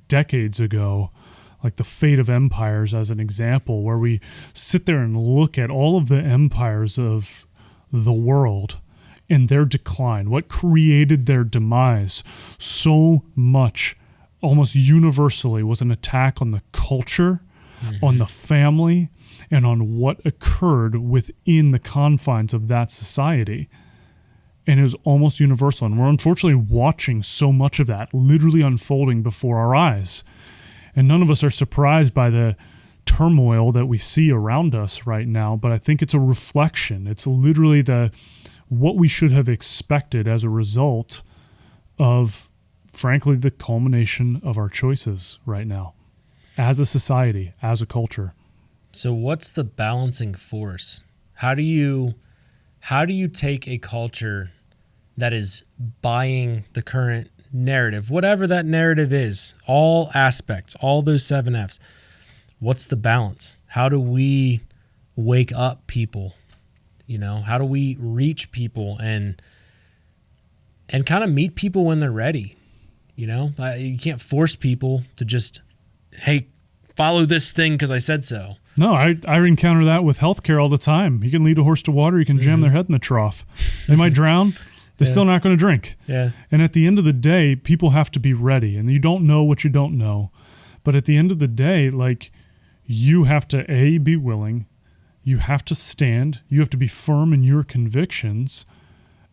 decades ago, like the fate of empires as an example, where we sit there and look at all of the empires of the world and their decline, what created their demise. So much, almost universally, was an attack on the culture, on the family, and on what occurred within the confines of that society. And it was almost universal. And we're unfortunately watching so much of that literally unfolding before our eyes. And none of us are surprised by the turmoil that we see around us right now, but I think it's a reflection. It's literally what we should have expected as a result of, frankly, the culmination of our choices right now as a society, as a culture. So what's the balancing force? How do you take a culture that is buying the current narrative, whatever that narrative is, all aspects, all those 7 Fs, what's the balance? How do we wake up people? How do we reach people and kind of meet people when they're ready? You can't force people to just, hey, follow this thing because I said so. No, I encounter that with healthcare all the time. You can lead a horse to water, you can jam their head in the trough. They might drown. They're still not going to drink. Yeah. And at the end of the day, people have to be ready. And you don't know what you don't know. But at the end of the day, like, you have to, A, be willing. You have to stand. You have to be firm in your convictions.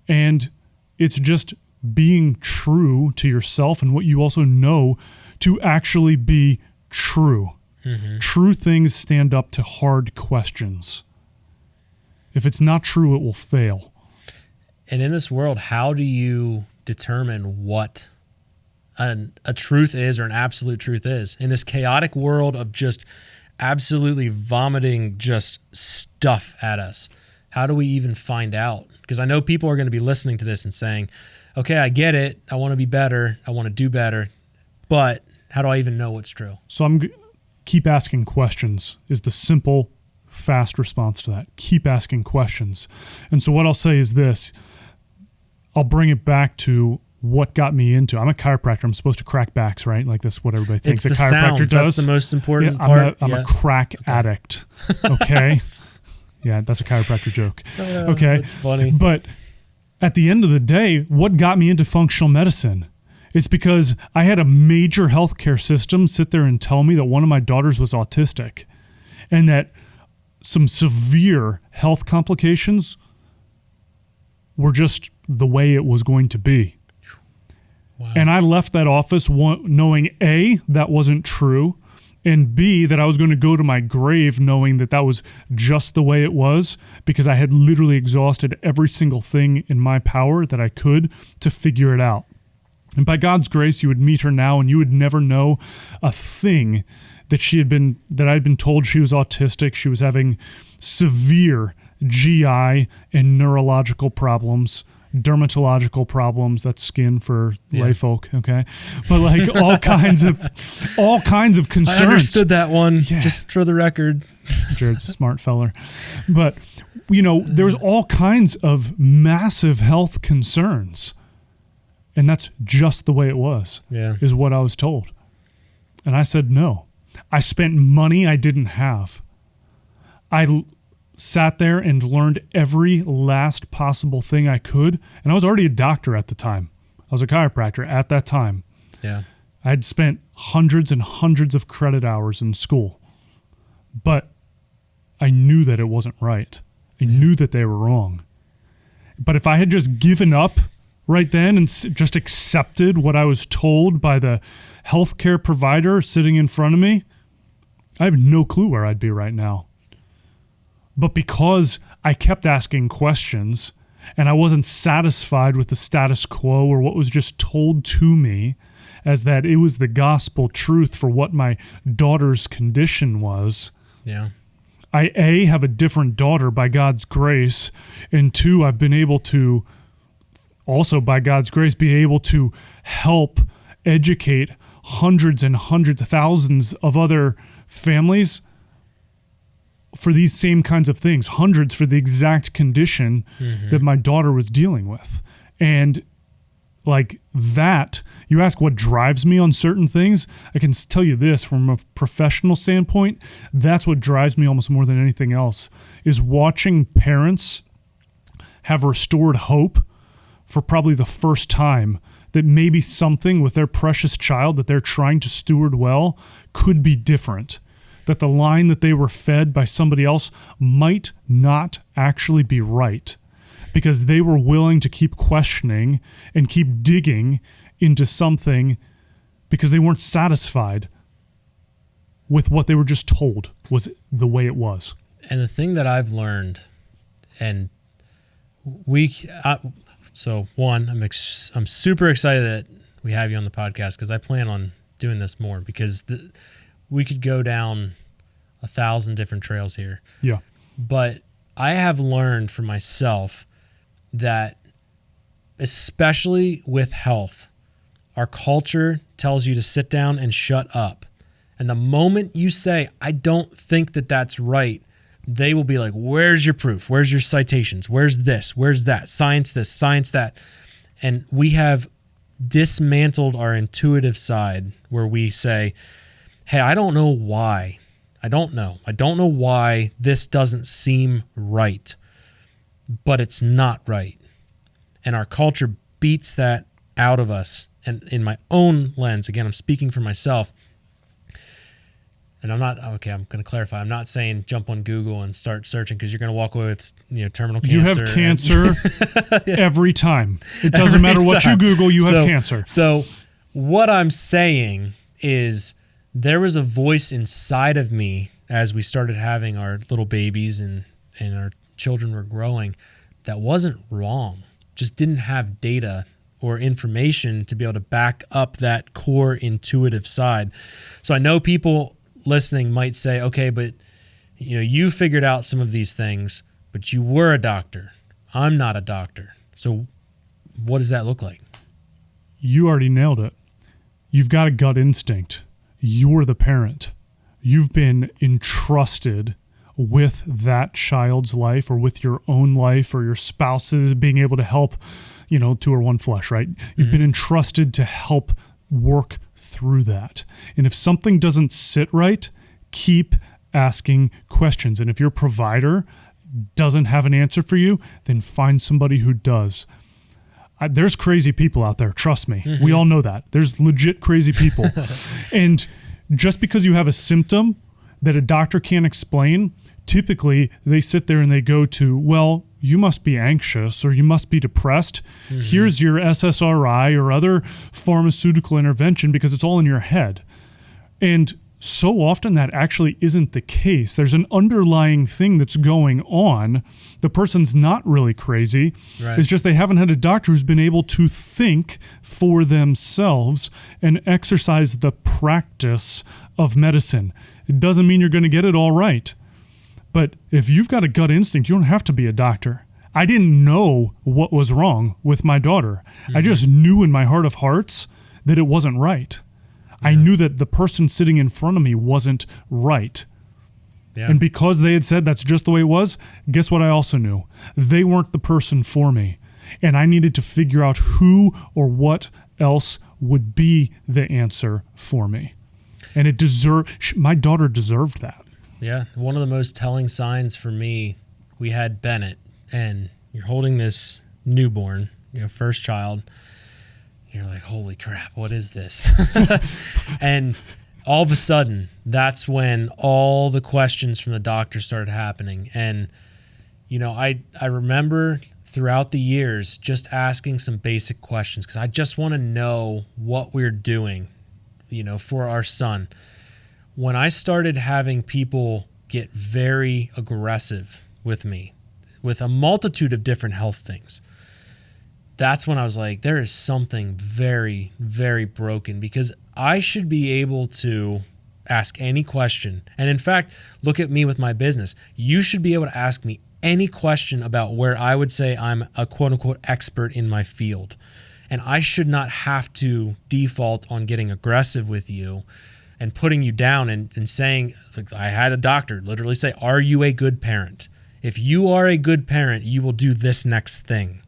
And it's just being true to yourself and what you also know to actually be true. Mm-hmm. True things stand up to hard questions. If it's not true, it will fail. And in this world, how do you determine what a truth is or an absolute truth is? In this chaotic world of just absolutely vomiting just stuff at us, How do we even find out? Because I know people are going to be listening to this and saying, okay, I get it. I want to be better. I want to do better. But how do I even know what's true? So keep asking questions is the simple, fast response to that. Keep asking questions. And so what I'll say is this. I'll bring it back to what got me into. I'm a chiropractor. I'm supposed to crack backs, right? Like that's what everybody thinks a chiropractor does. That's the most important part. I'm a crack addict. Okay. Yeah, that's a chiropractor joke. Okay. That's funny. But at the end of the day, what got me into functional medicine? It's because I had a major healthcare system sit there and tell me that one of my daughters was autistic and that some severe health complications were just the way it was going to be. Wow. And I left that office knowing A, that wasn't true, and B, that I was going to go to my grave knowing that that was just the way it was, because I had literally exhausted every single thing in my power that I could to figure it out. And by God's grace, you would meet her now and you would never know a thing that I'd been told she was autistic. She was having severe GI and neurological problems, dermatological problems, that's skin for lay folk, okay? But like all kinds of concerns. I understood that one, just for the record. Jared's a smart feller. But, there's all kinds of massive health concerns. And that's just the way it was, is what I was told. And I said no. I spent money I didn't have. I sat there and learned every last possible thing I could. And I was already a doctor at the time. I was a chiropractor at that time. Yeah. I had spent hundreds and hundreds of credit hours in school. But I knew that it wasn't right. I knew that they were wrong. But if I had just given up right then and just accepted what I was told by the healthcare provider sitting in front of me, I have no clue where I'd be right now. But because I kept asking questions and I wasn't satisfied with the status quo or what was just told to me as that it was the gospel truth for what my daughter's condition was. Yeah. I, A, have a different daughter by God's grace, and 2, I've been able to also by God's grace be able to help educate hundreds and hundreds of thousands of other families for these same kinds of things, hundreds for the exact condition that my daughter was dealing with. And like that, you ask what drives me on certain things, I can tell you this from a professional standpoint, that's what drives me almost more than anything else, is watching parents have restored hope for probably the first time that maybe something with their precious child that they're trying to steward well could be different. That the line that they were fed by somebody else might not actually be right because they were willing to keep questioning and keep digging into something because they weren't satisfied with what they were just told was the way it was. And the thing that I've learned, and so one, I'm super excited that we have you on the podcast because I plan on doing this more because we could go down 1,000 different trails here. Yeah. But I have learned for myself that especially with health, our culture tells you to sit down and shut up. And the moment you say, I don't think that that's right, they will be like, where's your proof? Where's your citations? Where's this? Where's that? Science this, science that. And we have dismantled our intuitive side where we say, hey, I don't know why. I don't know why this doesn't seem right, but it's not right. And our culture beats that out of us. And in my own lens, again, I'm speaking for myself. And I'm going to clarify. I'm not saying jump on Google and start searching because you're going to walk away with terminal cancer. You have cancer every time. It doesn't matter what you Google, you have cancer. So what I'm saying is there was a voice inside of me as we started having our little babies and our children were growing that wasn't wrong, just didn't have data or information to be able to back up that core intuitive side. So I know people listening might say, okay, but you figured out some of these things, but you were a doctor. I'm not a doctor. So what does that look like? You already nailed it. You've got a gut instinct. You're the parent. You've been entrusted with that child's life or with your own life or your spouse's being able to help, two are one flesh, right? You've been entrusted to help work through that. And if something doesn't sit right, keep asking questions. And if your provider doesn't have an answer for you, then find somebody who does. There's crazy people out there. Trust me. We all know that. There's legit crazy people. And just because you have a symptom that a doctor can't explain, typically they sit there and they go to, well, you must be anxious or you must be depressed. Here's your SSRI or other pharmaceutical intervention because it's all in your head. And so often that actually isn't the case. There's an underlying thing that's going on. The person's not really crazy. Right. It's just they haven't had a doctor who's been able to think for themselves and exercise the practice of medicine. It doesn't mean you're going to get it all right. But if you've got a gut instinct, you don't have to be a doctor. I didn't know what was wrong with my daughter. I just knew in my heart of hearts that it wasn't right. I knew that the person sitting in front of me wasn't right. Yeah. And because they had said that's just the way it was, guess what I also knew? They weren't the person for me. And I needed to figure out who or what else would be the answer for me. And my daughter deserved that. Yeah. One of the most telling signs for me, we had Bennett, and you're holding this newborn, first child. You're like, holy crap, what is this? And all of a sudden, that's when all the questions from the doctor started happening. And, I remember throughout the years just asking some basic questions because I just want to know what we're doing, for our son. When I started having people get very aggressive with me with a multitude of different health things, that's when I was like, there is something very, very broken because I should be able to ask any question. And in fact, look at me with my business. You should be able to ask me any question about where I would say I'm a quote unquote expert in my field. And I should not have to default on getting aggressive with you and putting you down and saying, like, I had a doctor literally say, are you a good parent? If you are a good parent, you will do this next thing.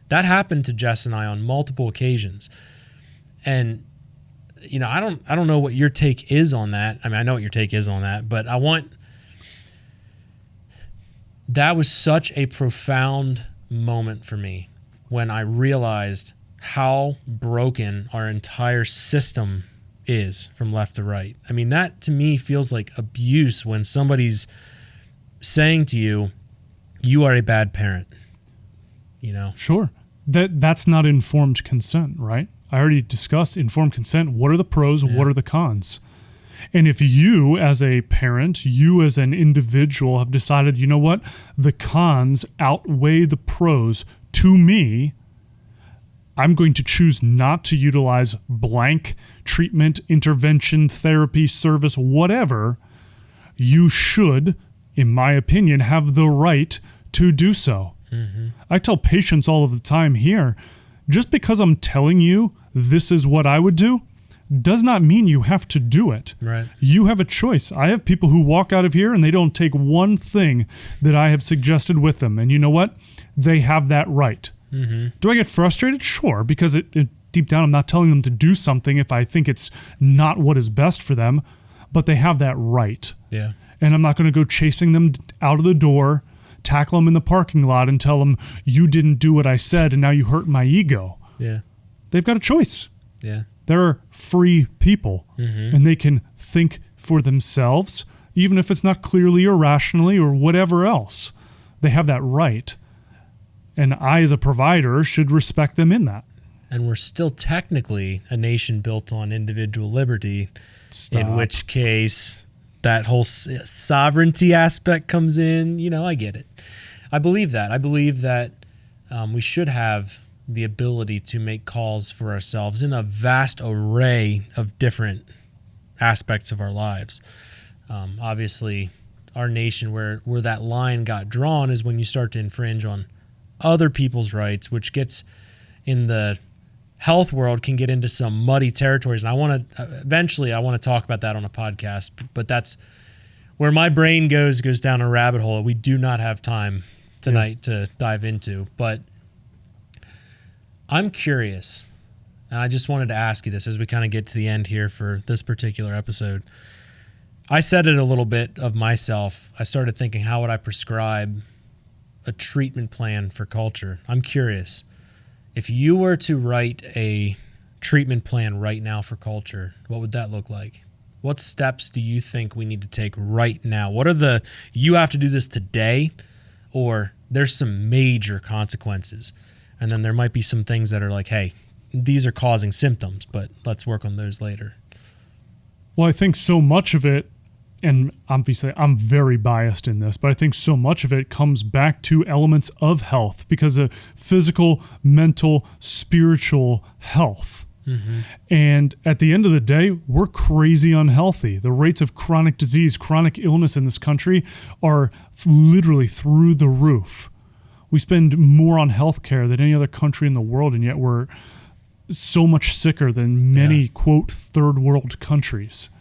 That happened to Jess and I on multiple occasions. And, I don't know what your take is on that. I mean, I know what your take is on that, but that was such a profound moment for me when I realized how broken our entire system is from left to right. I mean, that to me feels like abuse when somebody's saying to you, you are a bad parent. Sure. That's not informed consent, right? I already discussed informed consent. What are the pros? Yeah. What are the cons? And if you as a parent, you as an individual have decided, you know what? The cons outweigh the pros to me, I'm going to choose not to utilize blank treatment, intervention, therapy, service, whatever. You should, in my opinion, have the right to do so. I tell patients all of the time here, just because I'm telling you this is what I would do, does not mean you have to do it. Right. You have a choice. I have people who walk out of here and they don't take one thing that I have suggested with them. And you know what? They have that right. Do I get frustrated? Sure, because deep down I'm not telling them to do something if I think it's not what is best for them, but they have that right. Yeah. And I'm not going to go chasing them out of the door, tackle them in the parking lot and tell them, you didn't do what I said and now you hurt my ego. Yeah. They've got a choice. Yeah. They're free people and they can think for themselves, even if it's not clearly or rationally or whatever else. They have that right. And I, as a provider, should respect them in that. And we're still technically a nation built on individual liberty, in which case that whole sovereignty aspect comes in. I get it. I believe that. I believe that we should have the ability to make calls for ourselves in a vast array of different aspects of our lives. Obviously, our nation where that line got drawn is when you start to infringe on other people's rights, which gets in the health world can get into some muddy territories. And I want to talk about that on a podcast, but that's where my brain goes down a rabbit hole we do not have time tonight to dive into. But I'm curious, and I just wanted to ask you this as we kind of get to the end here for this particular episode. I said it a little bit of myself. I started thinking, how would I prescribe a treatment plan for culture? I'm curious. If you were to write a treatment plan right now for culture, what would that look like? What steps do you think we need to take right now? What are you have to do this today, or there's some major consequences? And then there might be some things that are like, hey, these are causing symptoms, but let's work on those later. Well, I think so much of it, and obviously I'm very biased in this, but I think so much of it comes back to elements of health, because of physical, mental, spiritual health. Mm-hmm. And at the end of the day, we're crazy unhealthy. The rates of chronic disease, chronic illness in this country are literally through the roof. We spend more on healthcare than any other country in the world, and yet we're so much sicker than many, quote, third world countries.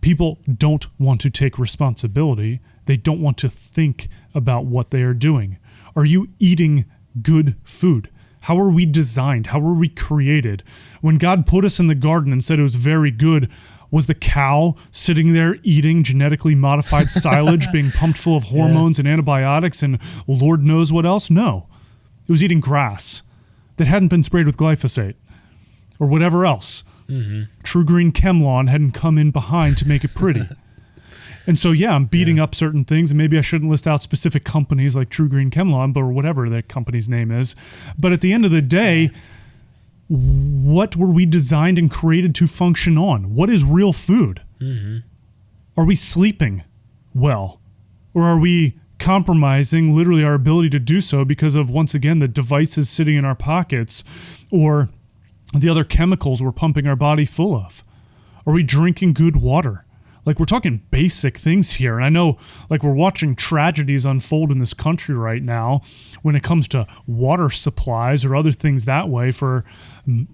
People don't want to take responsibility. They don't want to think about what they are doing. Are you eating good food? How are we designed? How were we created? When God put us in the garden and said it was very good, was the cow sitting there eating genetically modified silage being pumped full of hormones and antibiotics and Lord knows what else? No. It was eating grass that hadn't been sprayed with glyphosate or whatever else. Mm-hmm. True Green ChemLawn hadn't come in behind to make it pretty. And so, I'm beating up certain things, and maybe I shouldn't list out specific companies like True Green ChemLawn, but whatever that company's name is. But at the end of the day, what were we designed and created to function on? What is real food? Mm-hmm. Are we sleeping well? Or are we compromising literally our ability to do so because of, once again, the devices sitting in our pockets or the other chemicals we're pumping our body full of? Are we drinking good water? Like, we're talking basic things here. And I know, like, we're watching tragedies unfold in this country right now when it comes to water supplies or other things that way for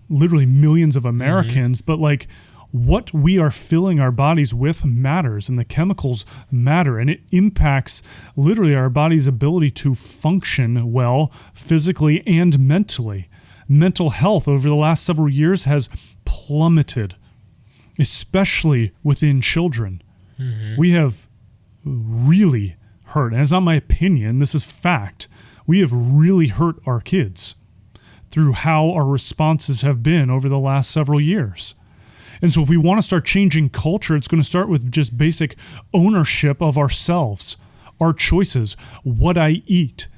literally millions of Americans. Mm-hmm. But, like, what we are filling our bodies with matters, and the chemicals matter, and it impacts literally our body's ability to function well physically and mentally. Mental health over the last several years has plummeted, especially within children. Mm-hmm. We have really hurt, and it's not my opinion, this is fact. We have really hurt our kids through how our responses have been over the last several years. And so if we want to start changing culture, it's going to start with just basic ownership of ourselves, our choices, what I eat.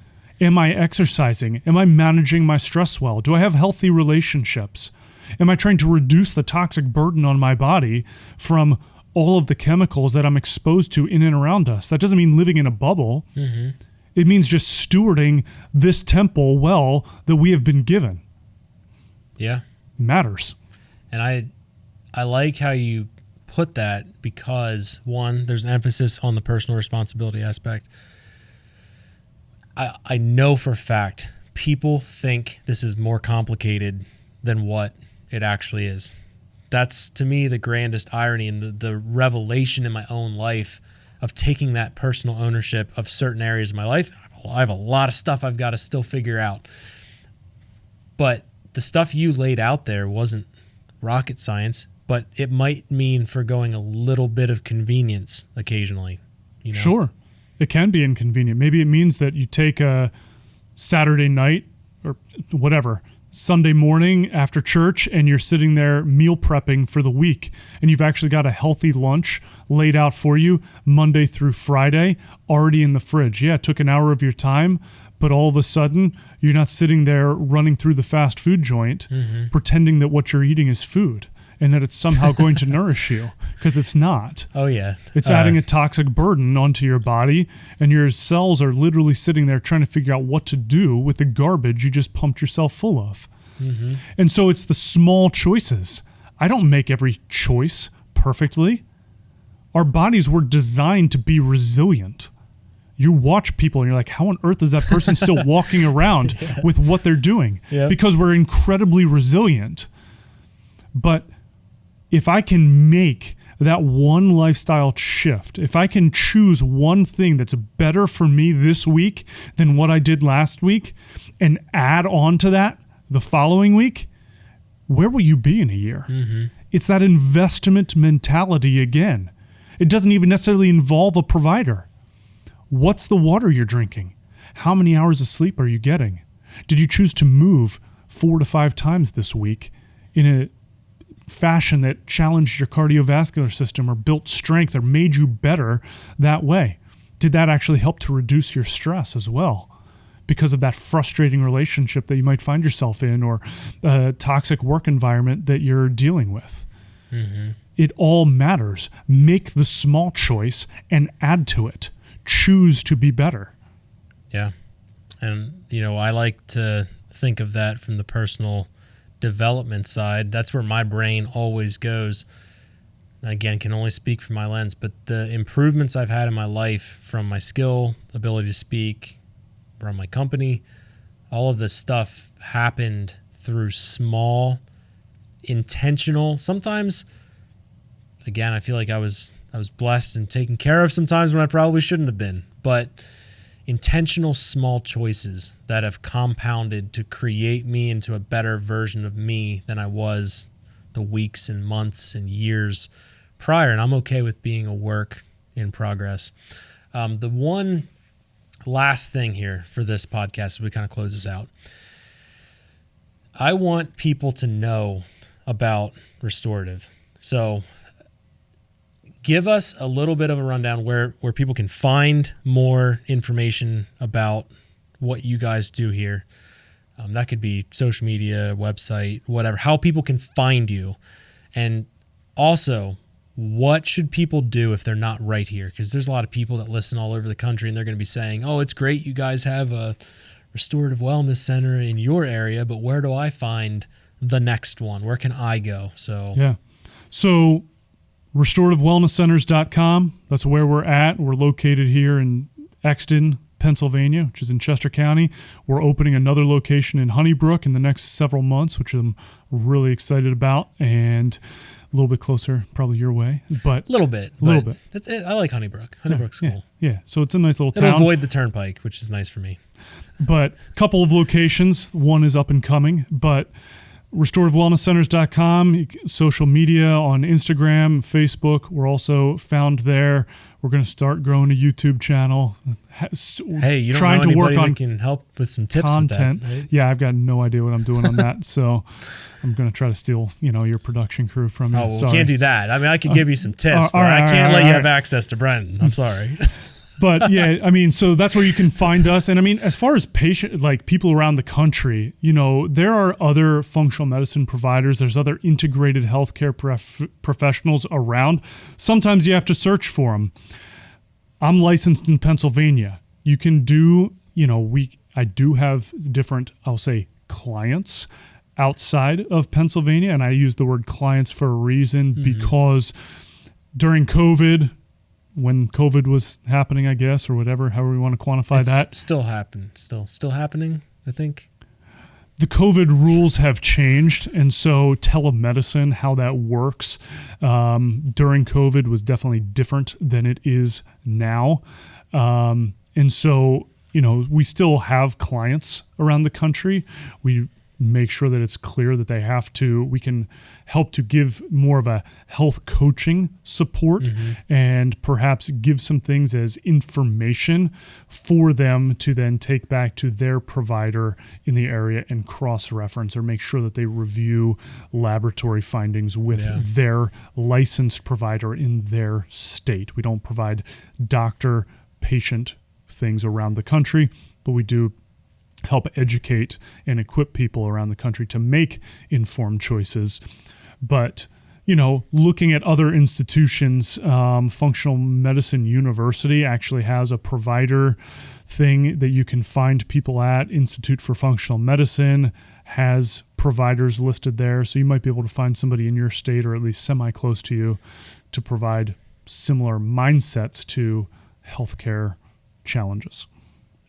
Am I exercising? Am I managing my stress well? Do I have healthy relationships? Am I trying to reduce the toxic burden on my body from all of the chemicals that I'm exposed to in and around us? That doesn't mean living in a bubble. Mm-hmm. It means just stewarding this temple well that we have been given. Yeah. It matters. And I like how you put that because, one, there's an emphasis on the personal responsibility aspect. I know for a fact people think this is more complicated than what it actually is. That's, to me, the grandest irony and the revelation in my own life of taking that personal ownership of certain areas of my life. I have a lot of stuff I've got to still figure out. But the stuff you laid out there wasn't rocket science, but it might mean forgoing a little bit of convenience occasionally. You know? Sure. It can be inconvenient. Maybe it means that you take a Saturday night or whatever, Sunday morning after church, and you're sitting there meal prepping for the week, and you've actually got a healthy lunch laid out for you Monday through Friday already in the fridge. Yeah, it took an hour of your time, but all of a sudden you're not sitting there running through the fast food joint pretending that what you're eating is food and that it's somehow going to nourish you, because it's not. Oh, yeah. It's adding a toxic burden onto your body, and your cells are literally sitting there trying to figure out what to do with the garbage you just pumped yourself full of. Mm-hmm. And so it's the small choices. I don't make every choice perfectly, Our bodies were designed to be resilient. You watch people and you're like, how on earth is that person still walking around with what they're doing? Yep. Because we're incredibly resilient. But if I can make that one lifestyle shift, if I can choose one thing that's better for me this week than what I did last week and add on to that the following week, where will you be in a year? Mm-hmm. It's that investment mentality again. It doesn't even necessarily involve a provider. What's the water you're drinking? How many hours of sleep are you getting? Did you choose to move 4 to 5 times this week in a fashion that challenged your cardiovascular system or built strength or made you better that way? Did that actually help to reduce your stress as well because of that frustrating relationship that you might find yourself in or a toxic work environment that you're dealing with? Mm-hmm. It all matters. Make the small choice and add to it. Choose to be better. Yeah. And, I like to think of that from the personal development side. That's where my brain always goes. Again, can only speak from my lens, but the improvements I've had in my life from my skill, ability to speak, run my company, all of this stuff happened through small, intentional, sometimes, again, I feel like I was blessed and taken care of sometimes when I probably shouldn't have been, but intentional small choices that have compounded to create me into a better version of me than I was the weeks and months and years prior. And I'm okay with being a work in progress. The one last thing here for this podcast, as we kind of close this out, I want people to know about restorative. So give us a little bit of a rundown where people can find more information about what you guys do here. That could be social media, website, whatever, how people can find you. And also, what should people do if they're not right here? Because there's a lot of people that listen all over the country and they're going to be saying, oh, it's great you guys have a Restorative Wellness Center in your area, but where do I find the next one? Where can I go? So Restorativewellnesscenters.com. That's where we're at. We're located here in Exton, Pennsylvania, which is in Chester County. We're opening another location in Honeybrook in the next several months, which I'm really excited about, and a little bit closer probably your way. But a little bit. I like Honeybrook. Honeybrook's cool. Yeah, so it's a nice little town. It'll avoid the turnpike, which is nice for me. But a couple of locations. One is up and coming, but Restorativewellnesscenters.com, social media on Instagram, Facebook. We're also found there. We're going to start growing a YouTube channel. Hey, you don't know anybody that can help with some tips content. With that, right? Yeah, I've got no idea what I'm doing on that. So I'm going to try to steal, your production crew from you. Oh, well, we can't do that. I mean, I could give you some tips, but I can't let you have access to Brendan. I'm sorry. But yeah, so that's where you can find us. And as far as people around the country, there are other functional medicine providers. There's other integrated healthcare professionals around. Sometimes you have to search for them. I'm licensed in Pennsylvania. You can do, I do have different, I'll say, clients outside of Pennsylvania. And I use the word clients for a reason because during COVID, when COVID was happening, I guess, or whatever, however we want to quantify that. Still happening, I think. The COVID rules have changed, and so telemedicine, how that works during COVID was definitely different than it is now. And so, we still have clients around the country. We make sure that it's clear that we can help to give more of a health coaching support and perhaps give some things as information for them to then take back to their provider in the area and cross-reference or make sure that they review laboratory findings with their licensed provider in their state. We don't provide doctor-patient things around the country, but we do help educate and equip people around the country to make informed choices. But, looking at other institutions, Functional Medicine University actually has a provider thing that you can find people at. Institute for Functional Medicine has providers listed there. So you might be able to find somebody in your state or at least semi-close to you to provide similar mindsets to healthcare challenges.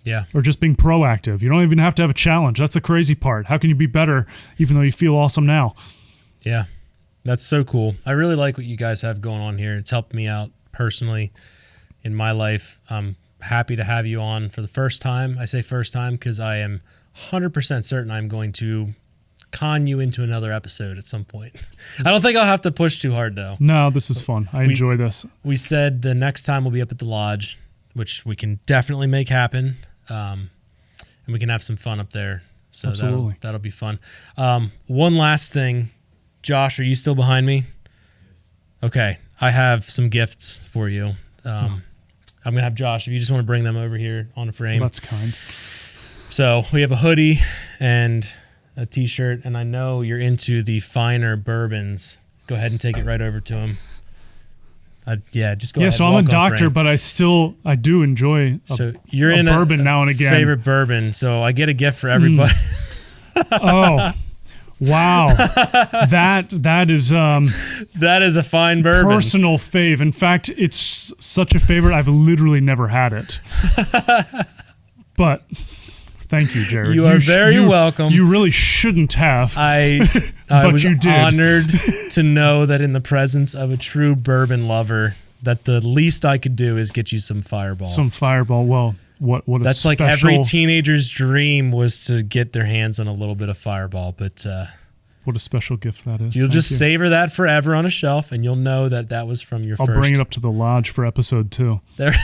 Yeah. Or just being proactive. You don't even have to have a challenge. That's the crazy part. How can you be better even though you feel awesome now? Yeah. That's so cool. I really like what you guys have going on here. It's helped me out personally in my life. I'm happy to have you on for the first time. I say first time because I am 100% certain I'm going to con you into another episode at some point. I don't think I'll have to push too hard though. No, this is fun. I enjoy this. We said the next time we'll be up at the lodge, which we can definitely make happen. And we can have some fun up there. So that'll be fun. One last thing. Josh, are you still behind me? Yes. Okay. I have some gifts for you. I'm going to have Josh, if you just want to bring them over here on a frame. Well, that's kind. So we have a hoodie and a t-shirt, and I know you're into the finer bourbons. Go ahead and take it right over to him. Just go ahead. Yeah, so I'm a doctor, but I do enjoy you're in bourbon now and again. Favorite bourbon, so I get a gift for everybody. Oh, wow. That is a fine bourbon. Personal fave. In fact, it's such a favorite, I've literally never had it. But thank you, Jared. You are very welcome. You really shouldn't have. I was honored to know that in the presence of a true bourbon lover, that the least I could do is get you some Fireball. Some Fireball. Well, what a that's special... like every teenager's dream was to get their hands on a little bit of Fireball. But what a special gift that is. You'll just savor that forever on a shelf, and you'll know that was from your I'll bring it up to the lodge for episode 2. There.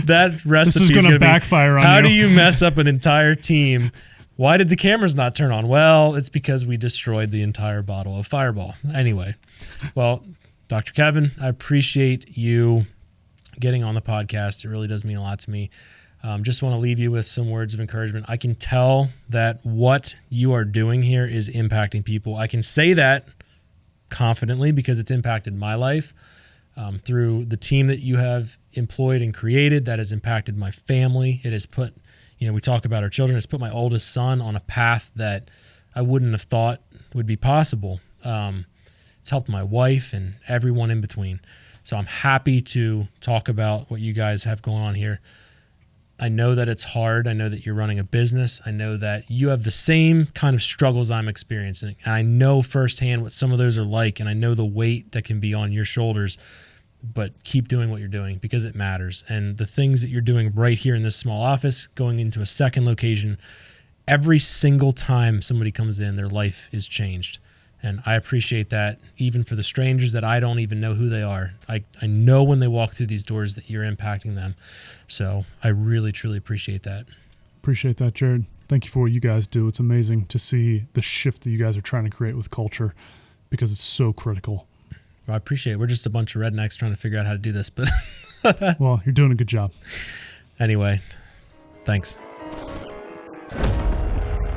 That recipe is going to backfire on you. How do you mess up an entire team? Why did the cameras not turn on? Well, it's because we destroyed the entire bottle of Fireball. Anyway, well, Dr. Kevin, I appreciate you getting on the podcast. It really does mean a lot to me. Just want to leave you with some words of encouragement. I can tell that what you are doing here is impacting people. I can say that confidently because it's impacted my life. Through the team that you have employed and created, that has impacted my family. It has put, we talk about our children, it's put my oldest son on a path that I wouldn't have thought would be possible. It's helped my wife and everyone in between. So I'm happy to talk about what you guys have going on here. I know that it's hard. I know that you're running a business. I know that you have the same kind of struggles I'm experiencing. And I know firsthand what some of those are like, and I know the weight that can be on your shoulders. But keep doing what you're doing because it matters. And the things that you're doing right here in this small office, going into a second location, every single time somebody comes in, their life is changed. And I appreciate that, even for the strangers that I don't even know who they are. I know when they walk through these doors that you're impacting them. So I really, truly appreciate that. Appreciate that, Jared. Thank you for what you guys do. It's amazing to see the shift that you guys are trying to create with culture because it's so critical. Well, I appreciate it. We're just a bunch of rednecks trying to figure out how to do this. But well, you're doing a good job. Anyway, thanks.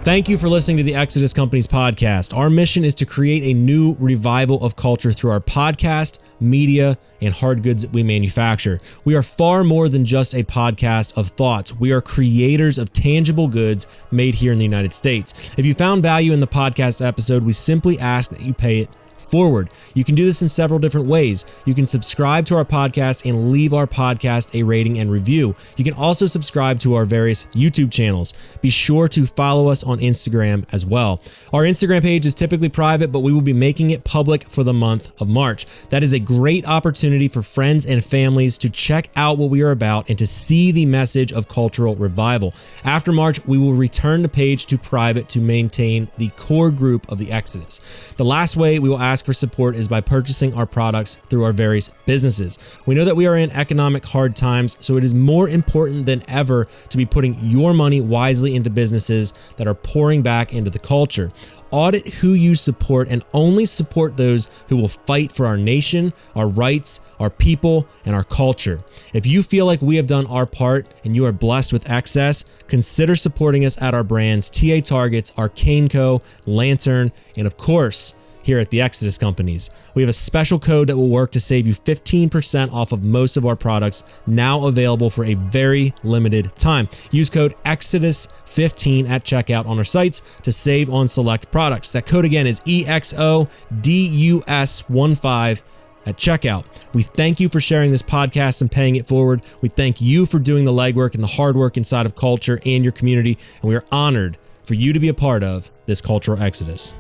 Thank you for listening to the Exodus Companies podcast. Our mission is to create a new revival of culture through our podcast, media, and hard goods that we manufacture. We are far more than just a podcast of thoughts. We are creators of tangible goods made here in the United States. If you found value in the podcast episode, we simply ask that you pay it forward. You can do this in several different ways. You can subscribe to our podcast and leave our podcast a rating and review. You can also subscribe to our various YouTube channels. Be sure to follow us on Instagram as well. Our Instagram page is typically private, but we will be making it public for the month of March. That is a great opportunity for friends and families to check out what we are about and to see the message of cultural revival. After March, we will return the page to private to maintain the core group of the Exodus. The last way we will ask for support is by purchasing our products through our various businesses. We know that we are in economic hard times, so it is more important than ever to be putting your money wisely into businesses that are pouring back into the culture. Audit who you support and only support those who will fight for our nation, our rights, our people, and our culture. If you feel like we have done our part and you are blessed with excess, consider supporting us at our brands TA Targets, Arcane Co., Lantern, and of course, here at the Exodus Companies. We have a special code that will work to save you 15% off of most of our products, now available for a very limited time. Use code EXODUS15 at checkout on our sites to save on select products. That code again is EXODUS15 at checkout. We thank you for sharing this podcast and paying it forward. We thank you for doing the legwork and the hard work inside of culture and your community, and we are honored for you to be a part of this cultural exodus.